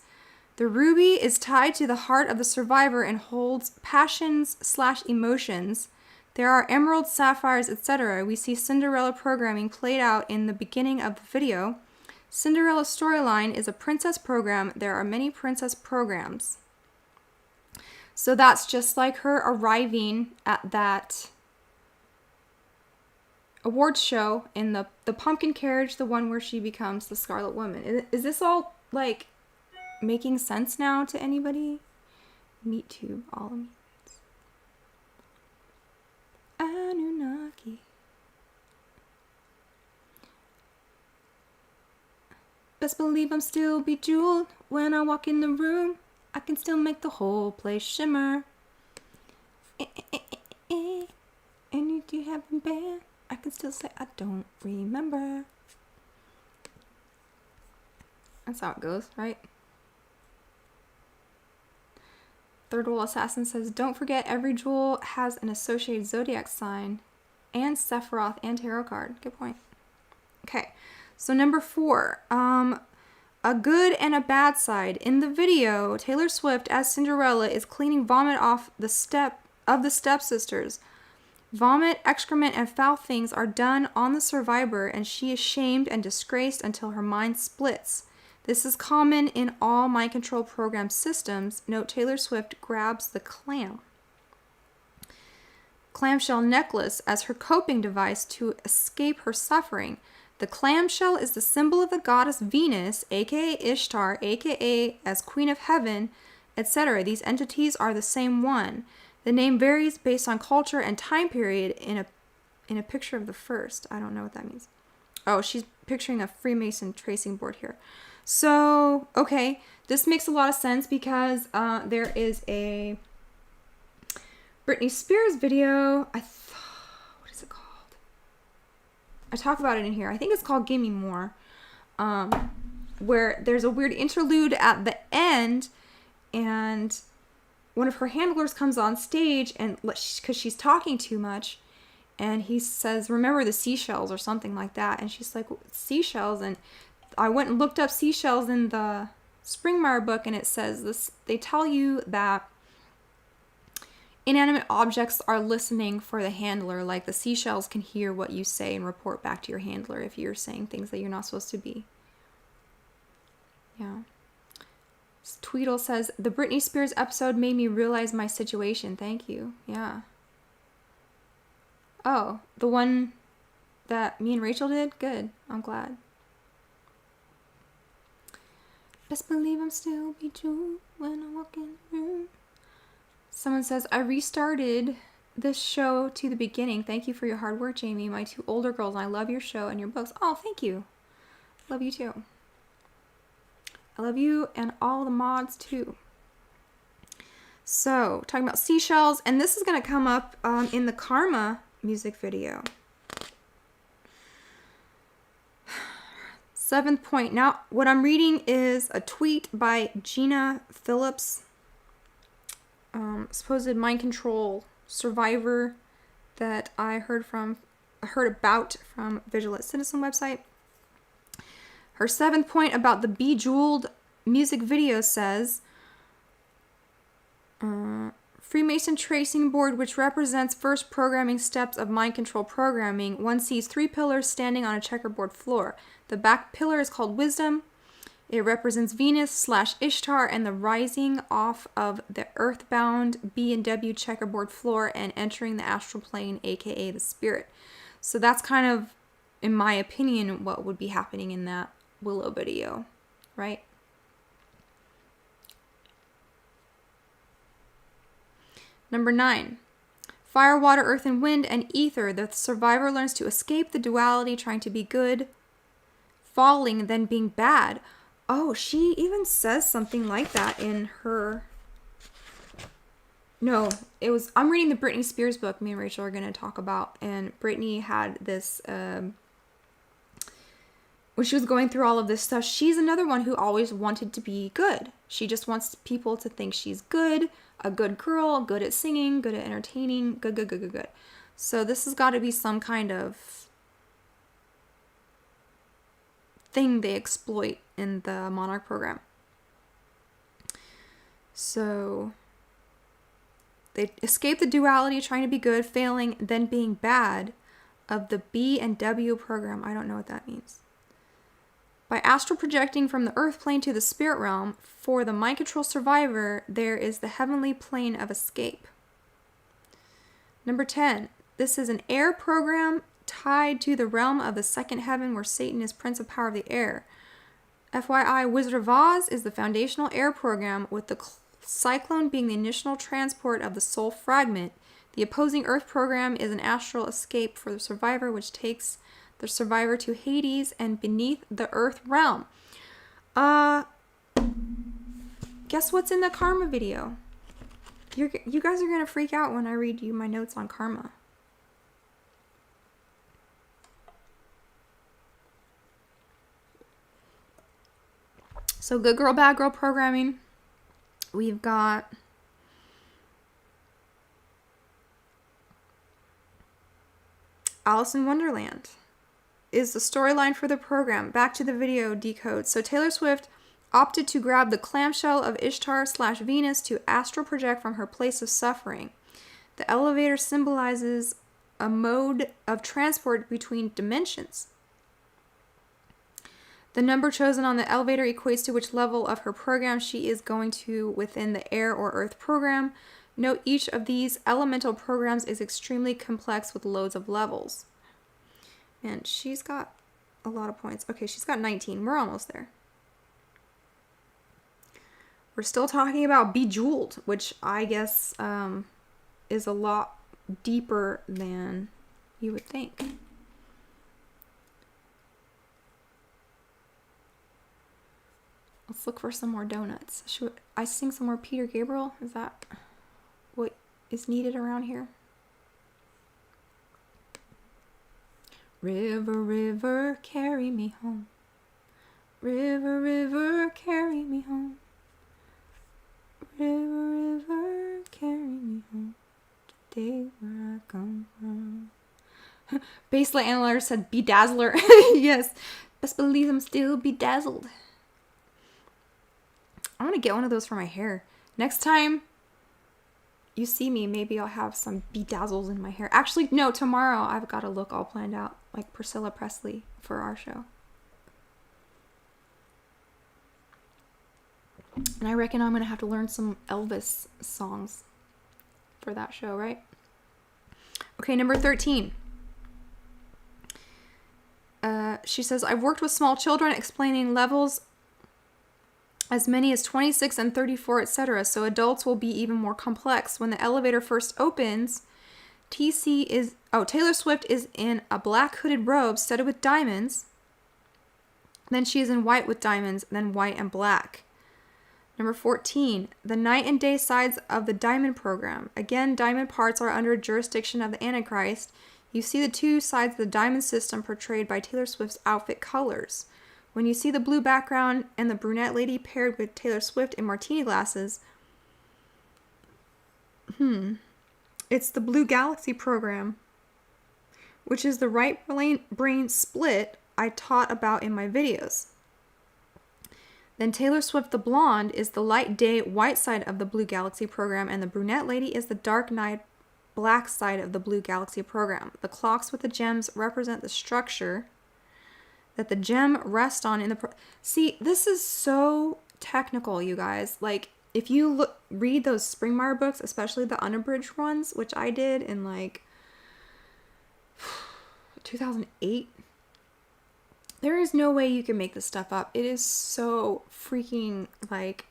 the ruby is tied to the heart of the survivor and holds passions/emotions. There are emeralds, sapphires, etc. We see Cinderella programming played out in the beginning of the video. Cinderella's storyline is a princess program. There are many princess programs. So that's just like her arriving at that awards show in the pumpkin carriage, the one where she becomes the Scarlet Woman. Is this all like making sense now to anybody? Meat tube, all of me. Anunnaki. Best believe I'm still bejeweled when I walk in the room. I can still make the whole place shimmer. And you do have a band. I can still say I don't remember. That's how it goes, right? Third World Assassin says, don't forget every jewel has an associated zodiac sign and Sephiroth and tarot card. Good point. Okay, so number 4. A good and a bad side. In the video, Taylor Swift as Cinderella is cleaning vomit off the stepsisters. Vomit, excrement, and foul things are done on the survivor, and she is shamed and disgraced until her mind splits. This is common in all mind control program systems. Note Taylor Swift grabs the clamshell necklace as her coping device to escape her suffering. The clamshell is the symbol of the goddess Venus, aka Ishtar, aka as Queen of Heaven, etc. These entities are the same one. The name varies based on culture and time period in a picture of the first. I don't know what that means. Oh, she's picturing a Freemason tracing board here. So, okay, this makes a lot of sense because there is a Britney Spears video. What is it called? I talk about it in here. I think it's called Gimme More. Where there's a weird interlude at the end, and one of her handlers comes on stage, and because she's talking too much, and he says, remember the seashells or something like that. And she's like, seashells? And I went and looked up seashells in the Springmire book, and it says this. They tell you that inanimate objects are listening for the handler. Like the seashells can hear what you say and report back to your handler if you're saying things that you're not supposed to be. Yeah. Tweedle says, the Britney Spears episode made me realize my situation. Thank you. Yeah. Oh, the one that me and Rachel did? Good. I'm glad. Best believe I'm still bejeweled when I walk in the room. Someone says, I restarted this show to the beginning. Thank you for your hard work, Jamie. My 2 older girls, and I love your show and your books. Oh, thank you. Love you too. I love you and all the mods too. So, talking about seashells, and this is going to come up in the Karma music video. 7th point. Now, what I'm reading is a tweet by Gina Phillips, supposed mind control survivor that I heard about from Vigilant Citizen website. Her 7th point about the Bejeweled music video says, Freemason tracing board, which represents first programming steps of mind control programming. One sees 3 pillars standing on a checkerboard floor. The back pillar is called Wisdom. It represents Venus/Ishtar and the rising off of the earthbound B and W checkerboard floor and entering the astral plane, aka the spirit. So that's kind of, in my opinion, what would be happening in that Willow video, right? Number 9. Fire, water, earth, and wind, and ether. The survivor learns to escape the duality, trying to be good, falling, then being bad. Oh, she even says something like that in her... No, I'm reading the Britney Spears book me and Rachel are going to talk about, and Britney had this... when she was going through all of this stuff, she's another one who always wanted to be good. She just wants people to think she's good, a good girl, good at singing, good at entertaining, good. So this has got to be some kind of thing they exploit in the Monarch program. So they escape the duality, trying to be good, failing, then being bad of the B and W program. I don't know what that means. By astral projecting from the earth plane to the spirit realm, for the mind control survivor, there is the heavenly plane of escape. Number 10. This is an air program tied to the realm of the second heaven where Satan is prince of power of the air. FYI, Wizard of Oz is the foundational air program, with the cyclone being the initial transport of the soul fragment. The opposing earth program is an astral escape for the survivor, which takes the survivor to Hades and beneath the earth realm. Guess what's in the Karma video? You guys are gonna freak out when I read you my notes on karma. So good girl, bad girl programming. We've got Alice in Wonderland is the storyline for the program. Back to the video decode. So Taylor Swift opted to grab the clamshell of Ishtar/Venus to astral project from her place of suffering. The elevator symbolizes a mode of transport between dimensions. The number chosen on the elevator equates to which level of her program she is going to within the air or earth program. Note each of these elemental programs is extremely complex with loads of levels. Man, she's got a lot of points. Okay, she's got 19. We're almost there. We're still talking about Bejeweled, which I guess is a lot deeper than you would think. Let's look for some more donuts. Should I sing some more Peter Gabriel? Is that what is needed around here? River, river, carry me home. River, river, carry me home. River, river, carry me home. Today where I come from. Baseline Analyzer said bedazzler. Yes. Best believe I'm still bedazzled. I'm going to get one of those for my hair. Next time you see me, maybe I'll have some bedazzles in my hair. Actually, no, tomorrow I've got a look all planned out, like Priscilla Presley for our show. And I reckon I'm going to have to learn some Elvis songs for that show, right? Okay, number 13. She says, I've worked with small children explaining levels as many as 26 and 34, etc. So adults will be even more complex. When the elevator first opens, Taylor Swift is in a black hooded robe studded with diamonds. Then she is in white with diamonds, then white and black. Number 14, the night and day sides of the diamond program. Again, diamond parts are under jurisdiction of the Antichrist. You see the two sides of the diamond system portrayed by Taylor Swift's outfit colors. When you see the blue background and the brunette lady paired with Taylor Swift in martini glasses, it's the Blue Galaxy program, which is the right brain split I taught about in my videos. Then Taylor Swift the blonde is the light day white side of the Blue Galaxy program, and the brunette lady is the dark night black side of the Blue Galaxy program. The clocks with the gems represent the structure that the gem rests on in the See, this is so technical, you guys. Like, if you read those Springmeier books, especially the unabridged ones, which I did in like 2008, there is no way you can make this stuff up. It is so freaking like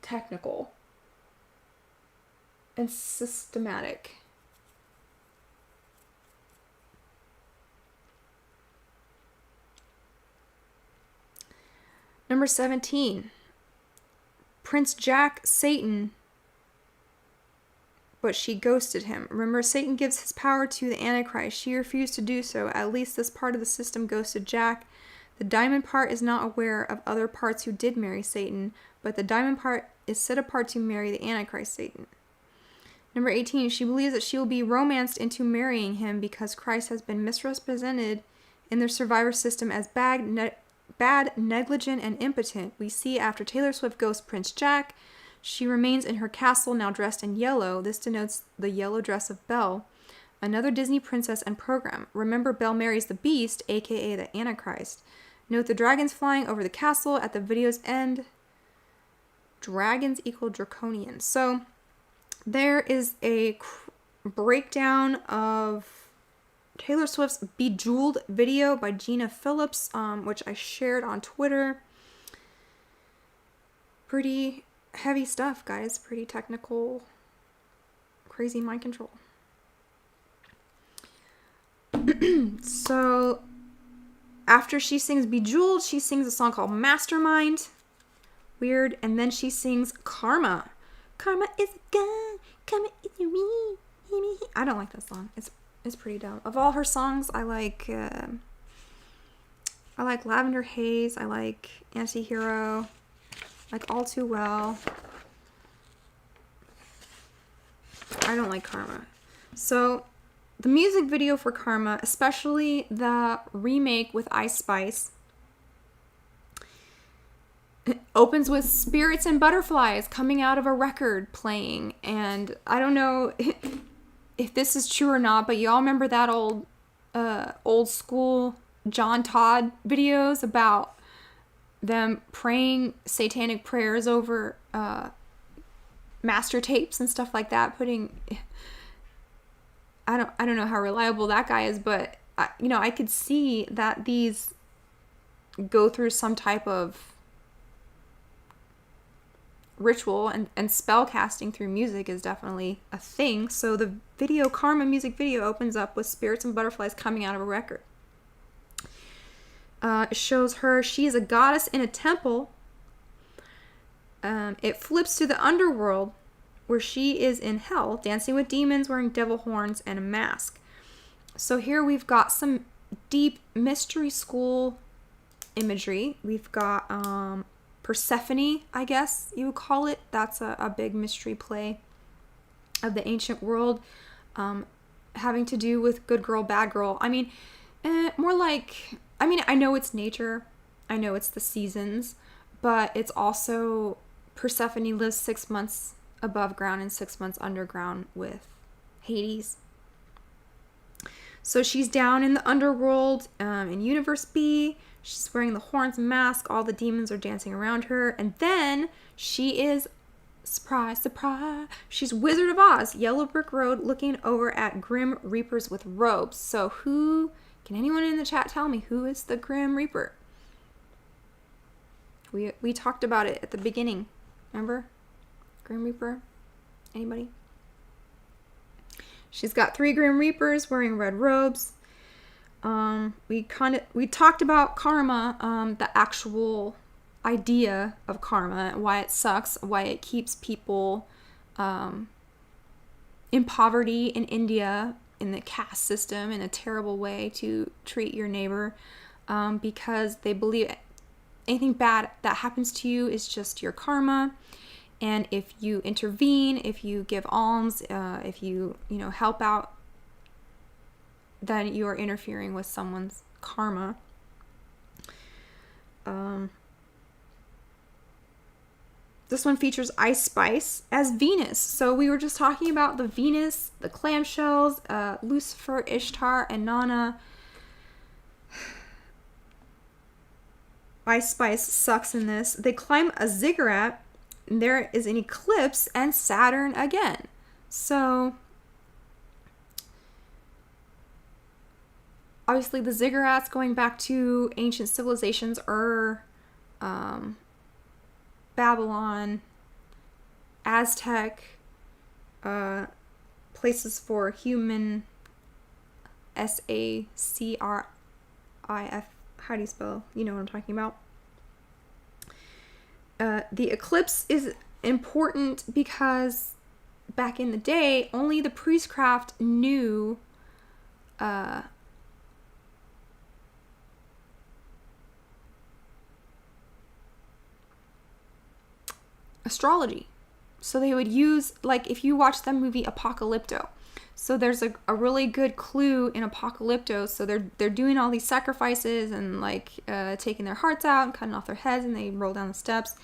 technical and systematic. Number 17, Prince Jack Satan, but she ghosted him. Remember, Satan gives his power to the Antichrist. She refused to do so. At least this part of the system ghosted Jack. The diamond part is not aware of other parts who did marry Satan, but the diamond part is set apart to marry the Antichrist Satan. Number 18, she believes that she will be romanced into marrying him because Christ has been misrepresented in their survivor system as bad, negligent, and impotent. We see after Taylor Swift ghosts Prince Jack, she remains in her castle, now dressed in yellow. This denotes the yellow dress of Belle, another Disney princess and program. Remember, Belle marries the Beast, aka the Antichrist. Note the dragons flying over the castle at the video's end. Dragons equal draconian. So there is a breakdown of Taylor Swift's Bejeweled video by Gina Phillips, which I shared on Twitter. Pretty heavy stuff, guys. Pretty technical, crazy mind control. So, after she sings Bejeweled, she sings a song called Mastermind. Weird. And then she sings Karma. Karma is a gun. Karma is a me. I don't like that song. It's pretty dumb. Of all her songs, I like Lavender Haze. I like Antihero. Like All Too Well. I don't like Karma. So the music video for Karma, especially the remake with Ice Spice, opens with spirits and butterflies coming out of a record playing. And I don't know if this is true or not, but y'all remember that old school John Todd videos about them praying satanic prayers over master tapes and stuff like that, putting... I don't know how reliable that guy is, but I could see that these go through some type of ritual, and spell casting through music is definitely a thing. So the video, Karma music video, opens up with spirits and butterflies coming out of a record. It shows her, she is a goddess in a temple. It flips to the underworld, where she is in hell, dancing with demons, wearing devil horns and a mask. So here we've got some deep mystery school imagery. We've got Persephone, I guess you would call it. That's a big mystery play of the ancient world, having to do with good girl, bad girl. I mean, more like, I know it's nature. I know it's the seasons, but it's also Persephone lives 6 months above ground and 6 months underground with Hades. So she's down in the underworld, in Universe B. She's wearing the horns and mask. All the demons are dancing around her. And then she is, surprise, surprise, she's Wizard of Oz, Yellow Brick Road, looking over at Grim Reapers with robes. So can anyone in the chat tell me who is the Grim Reaper? We talked about it at the beginning. Remember? Grim Reaper? Anybody? She's got 3 Grim Reapers wearing red robes. We talked about karma, the actual idea of karma, why it sucks, why it keeps people in poverty in India, in the caste system, in a terrible way to treat your neighbor, because they believe anything bad that happens to you is just your karma. And if you intervene, if you give alms, if you help out, then you are interfering with someone's karma. This one features Ice Spice as Venus. So we were just talking about the Venus, the clamshells, Lucifer, Ishtar, and Nana. Ice Spice sucks in this. They climb a ziggurat. There is an eclipse and Saturn again. So obviously the ziggurats, going back to ancient civilizations, Babylon, Aztec, places for human, Sacrif. How do you spell? You know what I'm talking about. The eclipse is important because back in the day, only the priestcraft knew astrology. So they would use, like, if you watch the movie Apocalypto, so there's a really good clue in Apocalypto. So they're doing all these sacrifices and taking their hearts out and cutting off their heads, and they roll down the steps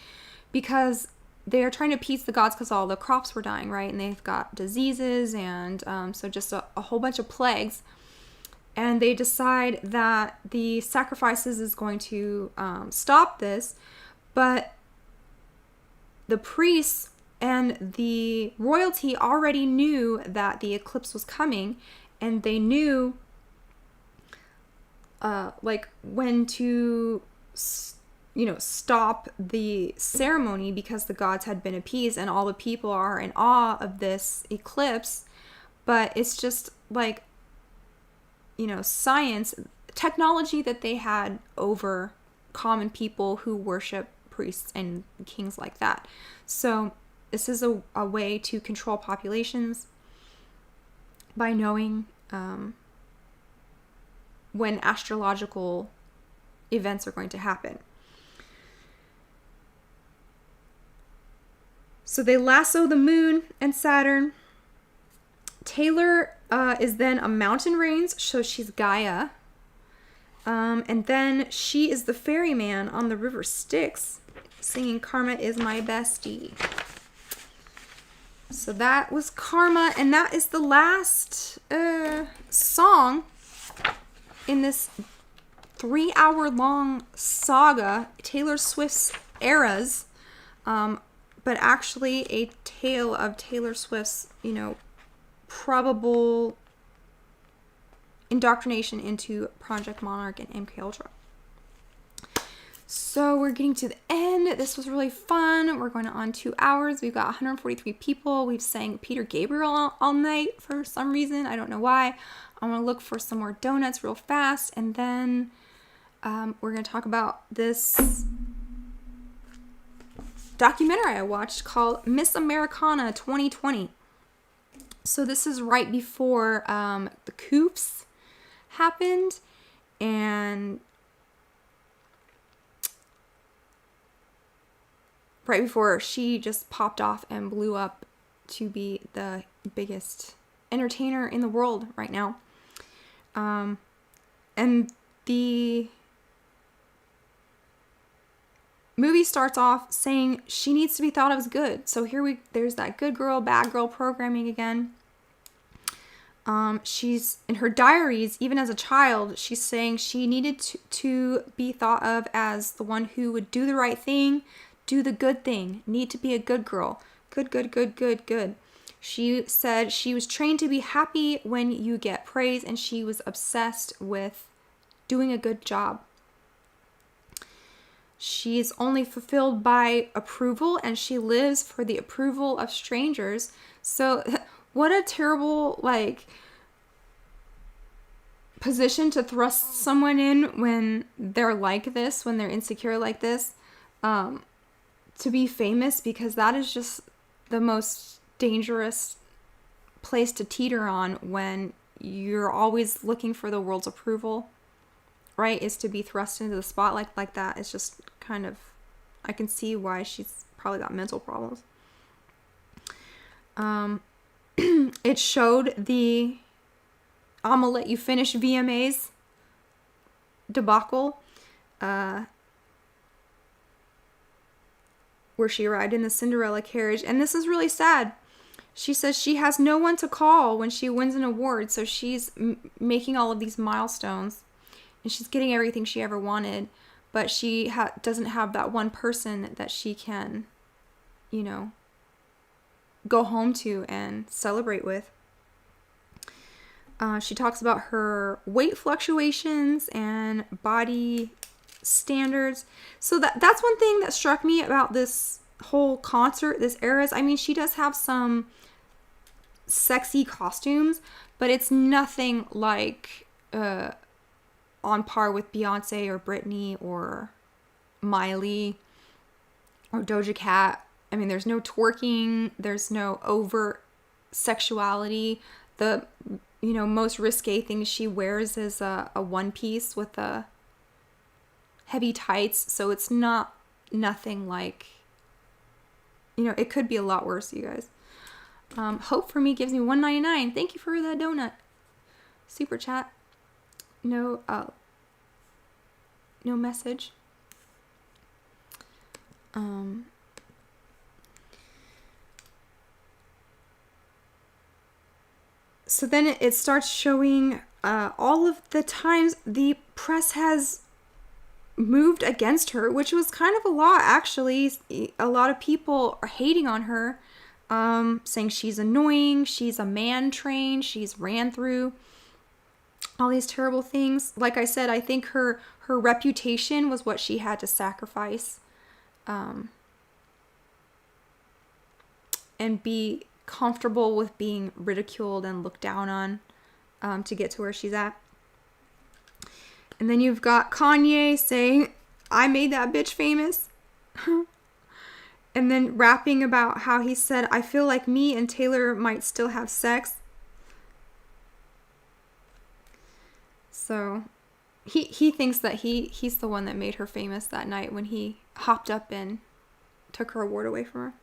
because they're trying to appease the gods because all the crops were dying, right? And they've got diseases and so just a whole bunch of plagues. And they decide that the sacrifices is going to stop this, but the priests and the royalty already knew that the eclipse was coming, and they knew when to stop the ceremony because the gods had been appeased and all the people are in awe of this eclipse. But it's just science, technology that they had over common people who worship priests and kings like that. So this is a way to control populations by knowing when astrological events are going to happen. So they lasso the moon and Saturn. Taylor is then a mountain range, so she's Gaia. And then she is the ferryman on the river Styx, singing Karma is My Bestie. So that was Karma, and that is the last song in this 3-hour-long saga, Taylor Swift's Eras, but actually a tale of Taylor Swift's, probable indoctrination into Project Monarch and MK Ultra. So we're getting to the end. This was really fun. We're going on 2 hours. We've got 143 people. We've sang Peter Gabriel all night for some reason. I don't know why. I'm going to look for some more donuts real fast. And then we're going to talk about this documentary I watched called Miss Americana 2020. So this is right before the coups happened, and right before she just popped off and blew up to be the biggest entertainer in the world right now. And the movie starts off saying she needs to be thought of as good. So there's that good girl, bad girl programming again. She's in her diaries, even as a child, she's saying she needed to be thought of as the one who would do the right thing, do the good thing, need to be a good girl. Good. She said she was trained to be happy when you get praise, and she was obsessed with doing a good job. She's only fulfilled by approval, and she lives for the approval of strangers. So what a terrible, position to thrust someone in when they're like this, when they're insecure like this, to be famous, because that is just the most dangerous place to teeter on when you're always looking for the world's approval, right? Is to be thrust into the spotlight like that. It's just kind of, I can see why she's probably got mental problems. It showed the I'ma let you finish VMAs debacle, where she arrived in the Cinderella carriage. And this is really sad. She says she has no one to call when she wins an award. So she's making all of these milestones, and she's getting everything she ever wanted. But she doesn't have that one person that she can, go home to and celebrate with. She talks about her weight fluctuations and body standards. So that's one thing that struck me about this whole concert, this Eras. I mean, she does have some sexy costumes, but it's nothing like on par with Beyonce or Britney or Miley or Doja Cat. I mean, there's no twerking, there's no overt sexuality. The most risque thing she wears is a one piece with a heavy tights. So it's nothing like, it could be a lot worse, you guys. Hope for Me gives me $1.99. Thank you for that donut. Super chat. No message. So then it starts showing all of the times the press has moved against her, which was kind of a lot, actually. A lot of people are hating on her, saying she's annoying, she's a man trained, she's ran through all these terrible things. Like I said, I think her reputation was what she had to sacrifice, and be comfortable with being ridiculed and looked down on, to get to where she's at. And then you've got Kanye saying, I made that bitch famous. And then rapping about how he said, I feel like me and Taylor might still have sex. So he thinks that he's the one that made her famous that night when he hopped up and took her award away from her.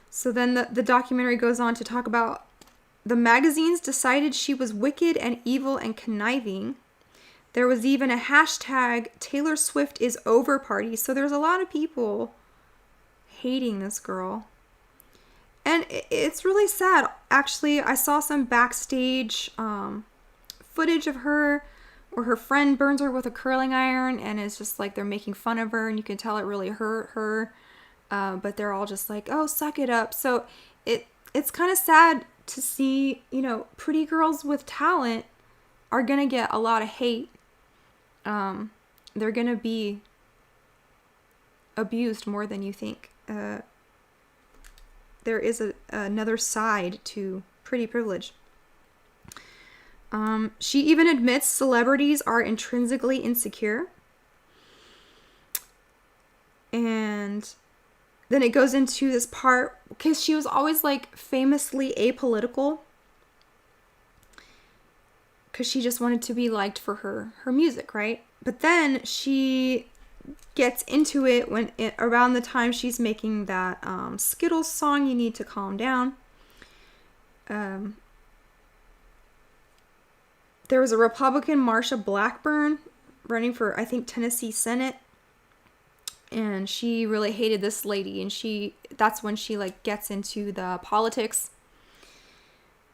So then the documentary goes on to talk about the magazines decided she was wicked and evil and conniving. There was even a hashtag Taylor Swift is over party. So there's a lot of people hating this girl. And it's really sad. Actually, I saw some backstage footage of her where her friend burns her with a curling iron, and it's just like they're making fun of her, and you can tell it really hurt her. But they're all just like, oh, suck it up. So it's kind of sad to see, pretty girls with talent are going to get a lot of hate. They're going to be abused more than you think. There is another side to pretty privilege. She even admits celebrities are intrinsically insecure. And then it goes into this part, because she was always like famously apolitical. Because she just wanted to be liked for her music, right? But then she gets into it around the time she's making that Skittles song, You Need to Calm Down. There was a Republican, Marsha Blackburn, running for, I think, Tennessee Senate. And she really hated this lady. And that's when she like gets into the politics.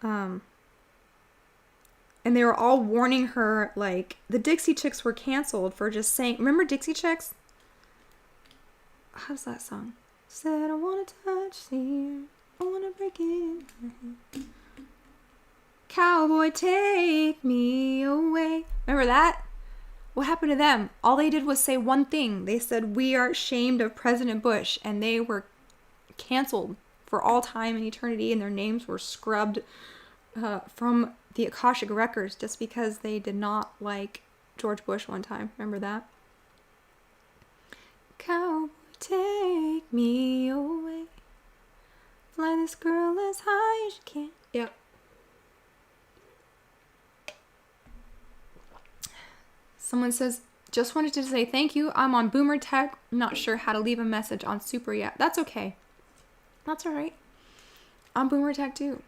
And they were all warning her, like, the Dixie Chicks were canceled for just saying, remember Dixie Chicks? How's that song? Said I want to touch the air, I want to break it. Cowboy, take me away. Remember that? What happened to them? All they did was say one thing. They said, we are ashamed of President Bush. And they were canceled for all time and eternity. And their names were scrubbed from the Akashic Records just because they did not like George Bush one time. Remember that? Cowboy, take me away. Fly this girl as high as you can. Yep. Someone says, just wanted to say thank you. I'm on Boomer Tech. Not sure how to leave a message on Super yet. That's okay. That's all right. I'm Boomer Tech too.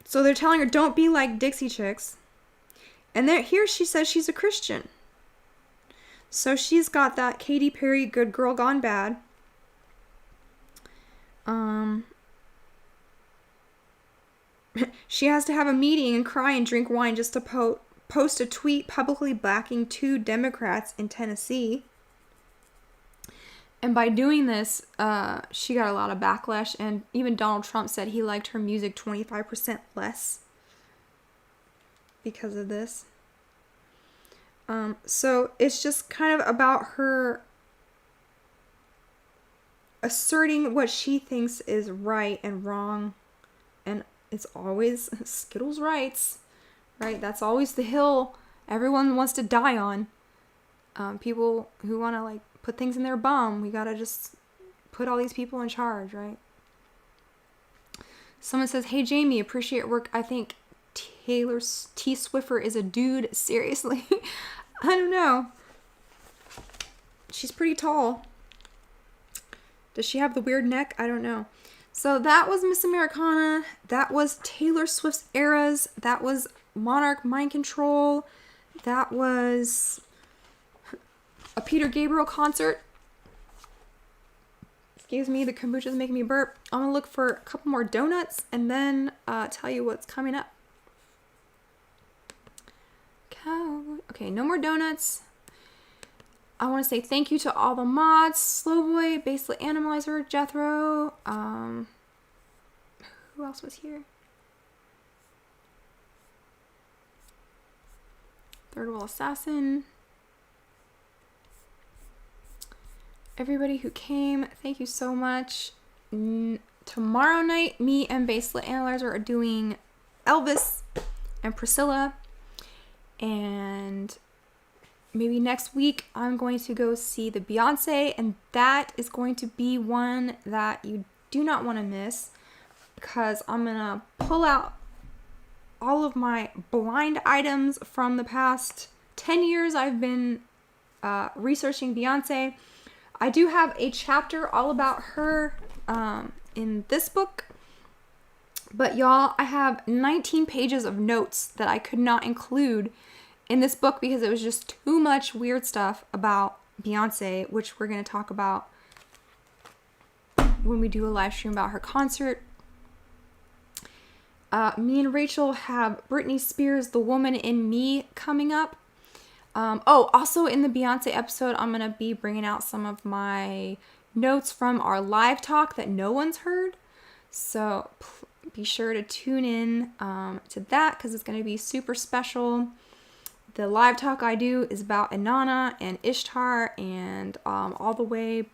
So they're telling her, don't be like Dixie Chicks. And here she says she's a Christian. So she's got that Katy Perry Good Girl Gone Bad. She has to have a meeting and cry and drink wine just to post a tweet publicly backing 2 Democrats in Tennessee. And by doing this, she got a lot of backlash, and even Donald Trump said he liked her music 25% less because of this. So it's just kind of about her asserting what she thinks is right and wrong, and it's always Skittles rights, right? That's always the hill everyone wants to die on. People who want to like put things in their bum, we gotta just put all these people in charge, right? Someone says, hey Jamie, appreciate your work. I think Taylor T. Swiffer is a dude. Seriously? I don't know. She's pretty tall. Does she have the weird neck? I don't know. So that was Miss Americana. That was Taylor Swift's eras. That was Monarch Mind Control. That was a Peter Gabriel concert. Excuse me, the kombucha is making me burp. I'm going to look for a couple more donuts and then tell you what's coming up. Okay, no more donuts. I want to say thank you to all the mods. Slowboy, Basically Animalizer, Jethro. Who else was here? Third Wall Assassin. Everybody who came, thank you so much. Tomorrow night, me and Basically Analyzer are doing Elvis and Priscilla. And maybe next week I'm going to go see the Beyonce, and that is going to be one that you do not want to miss, because I'm going to pull out all of my blind items from the past 10 years I've been researching Beyonce. I do have a chapter all about her in this book, but y'all, I have 19 pages of notes that I could not include in this book because it was just too much weird stuff about Beyonce, which we're going to talk about when we do a live stream about her concert. Me and Rachel have Britney Spears' The Woman in Me coming up. Also in the Beyonce episode, I'm going to be bringing out some of my notes from our live talk that no one's heard. So be sure to tune in to that, because it's going to be super special. The live talk I do is about Inanna and Ishtar, and all the way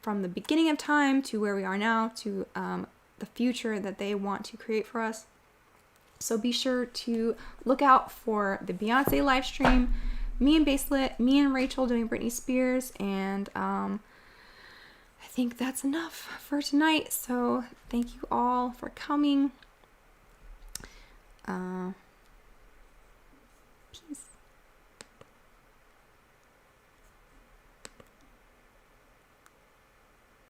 from the beginning of time to where we are now to the future that they want to create for us. So be sure to look out for the Beyonce live stream. Me and Baselit, me and Rachel doing Britney Spears, and I think that's enough for tonight. So thank you all for coming.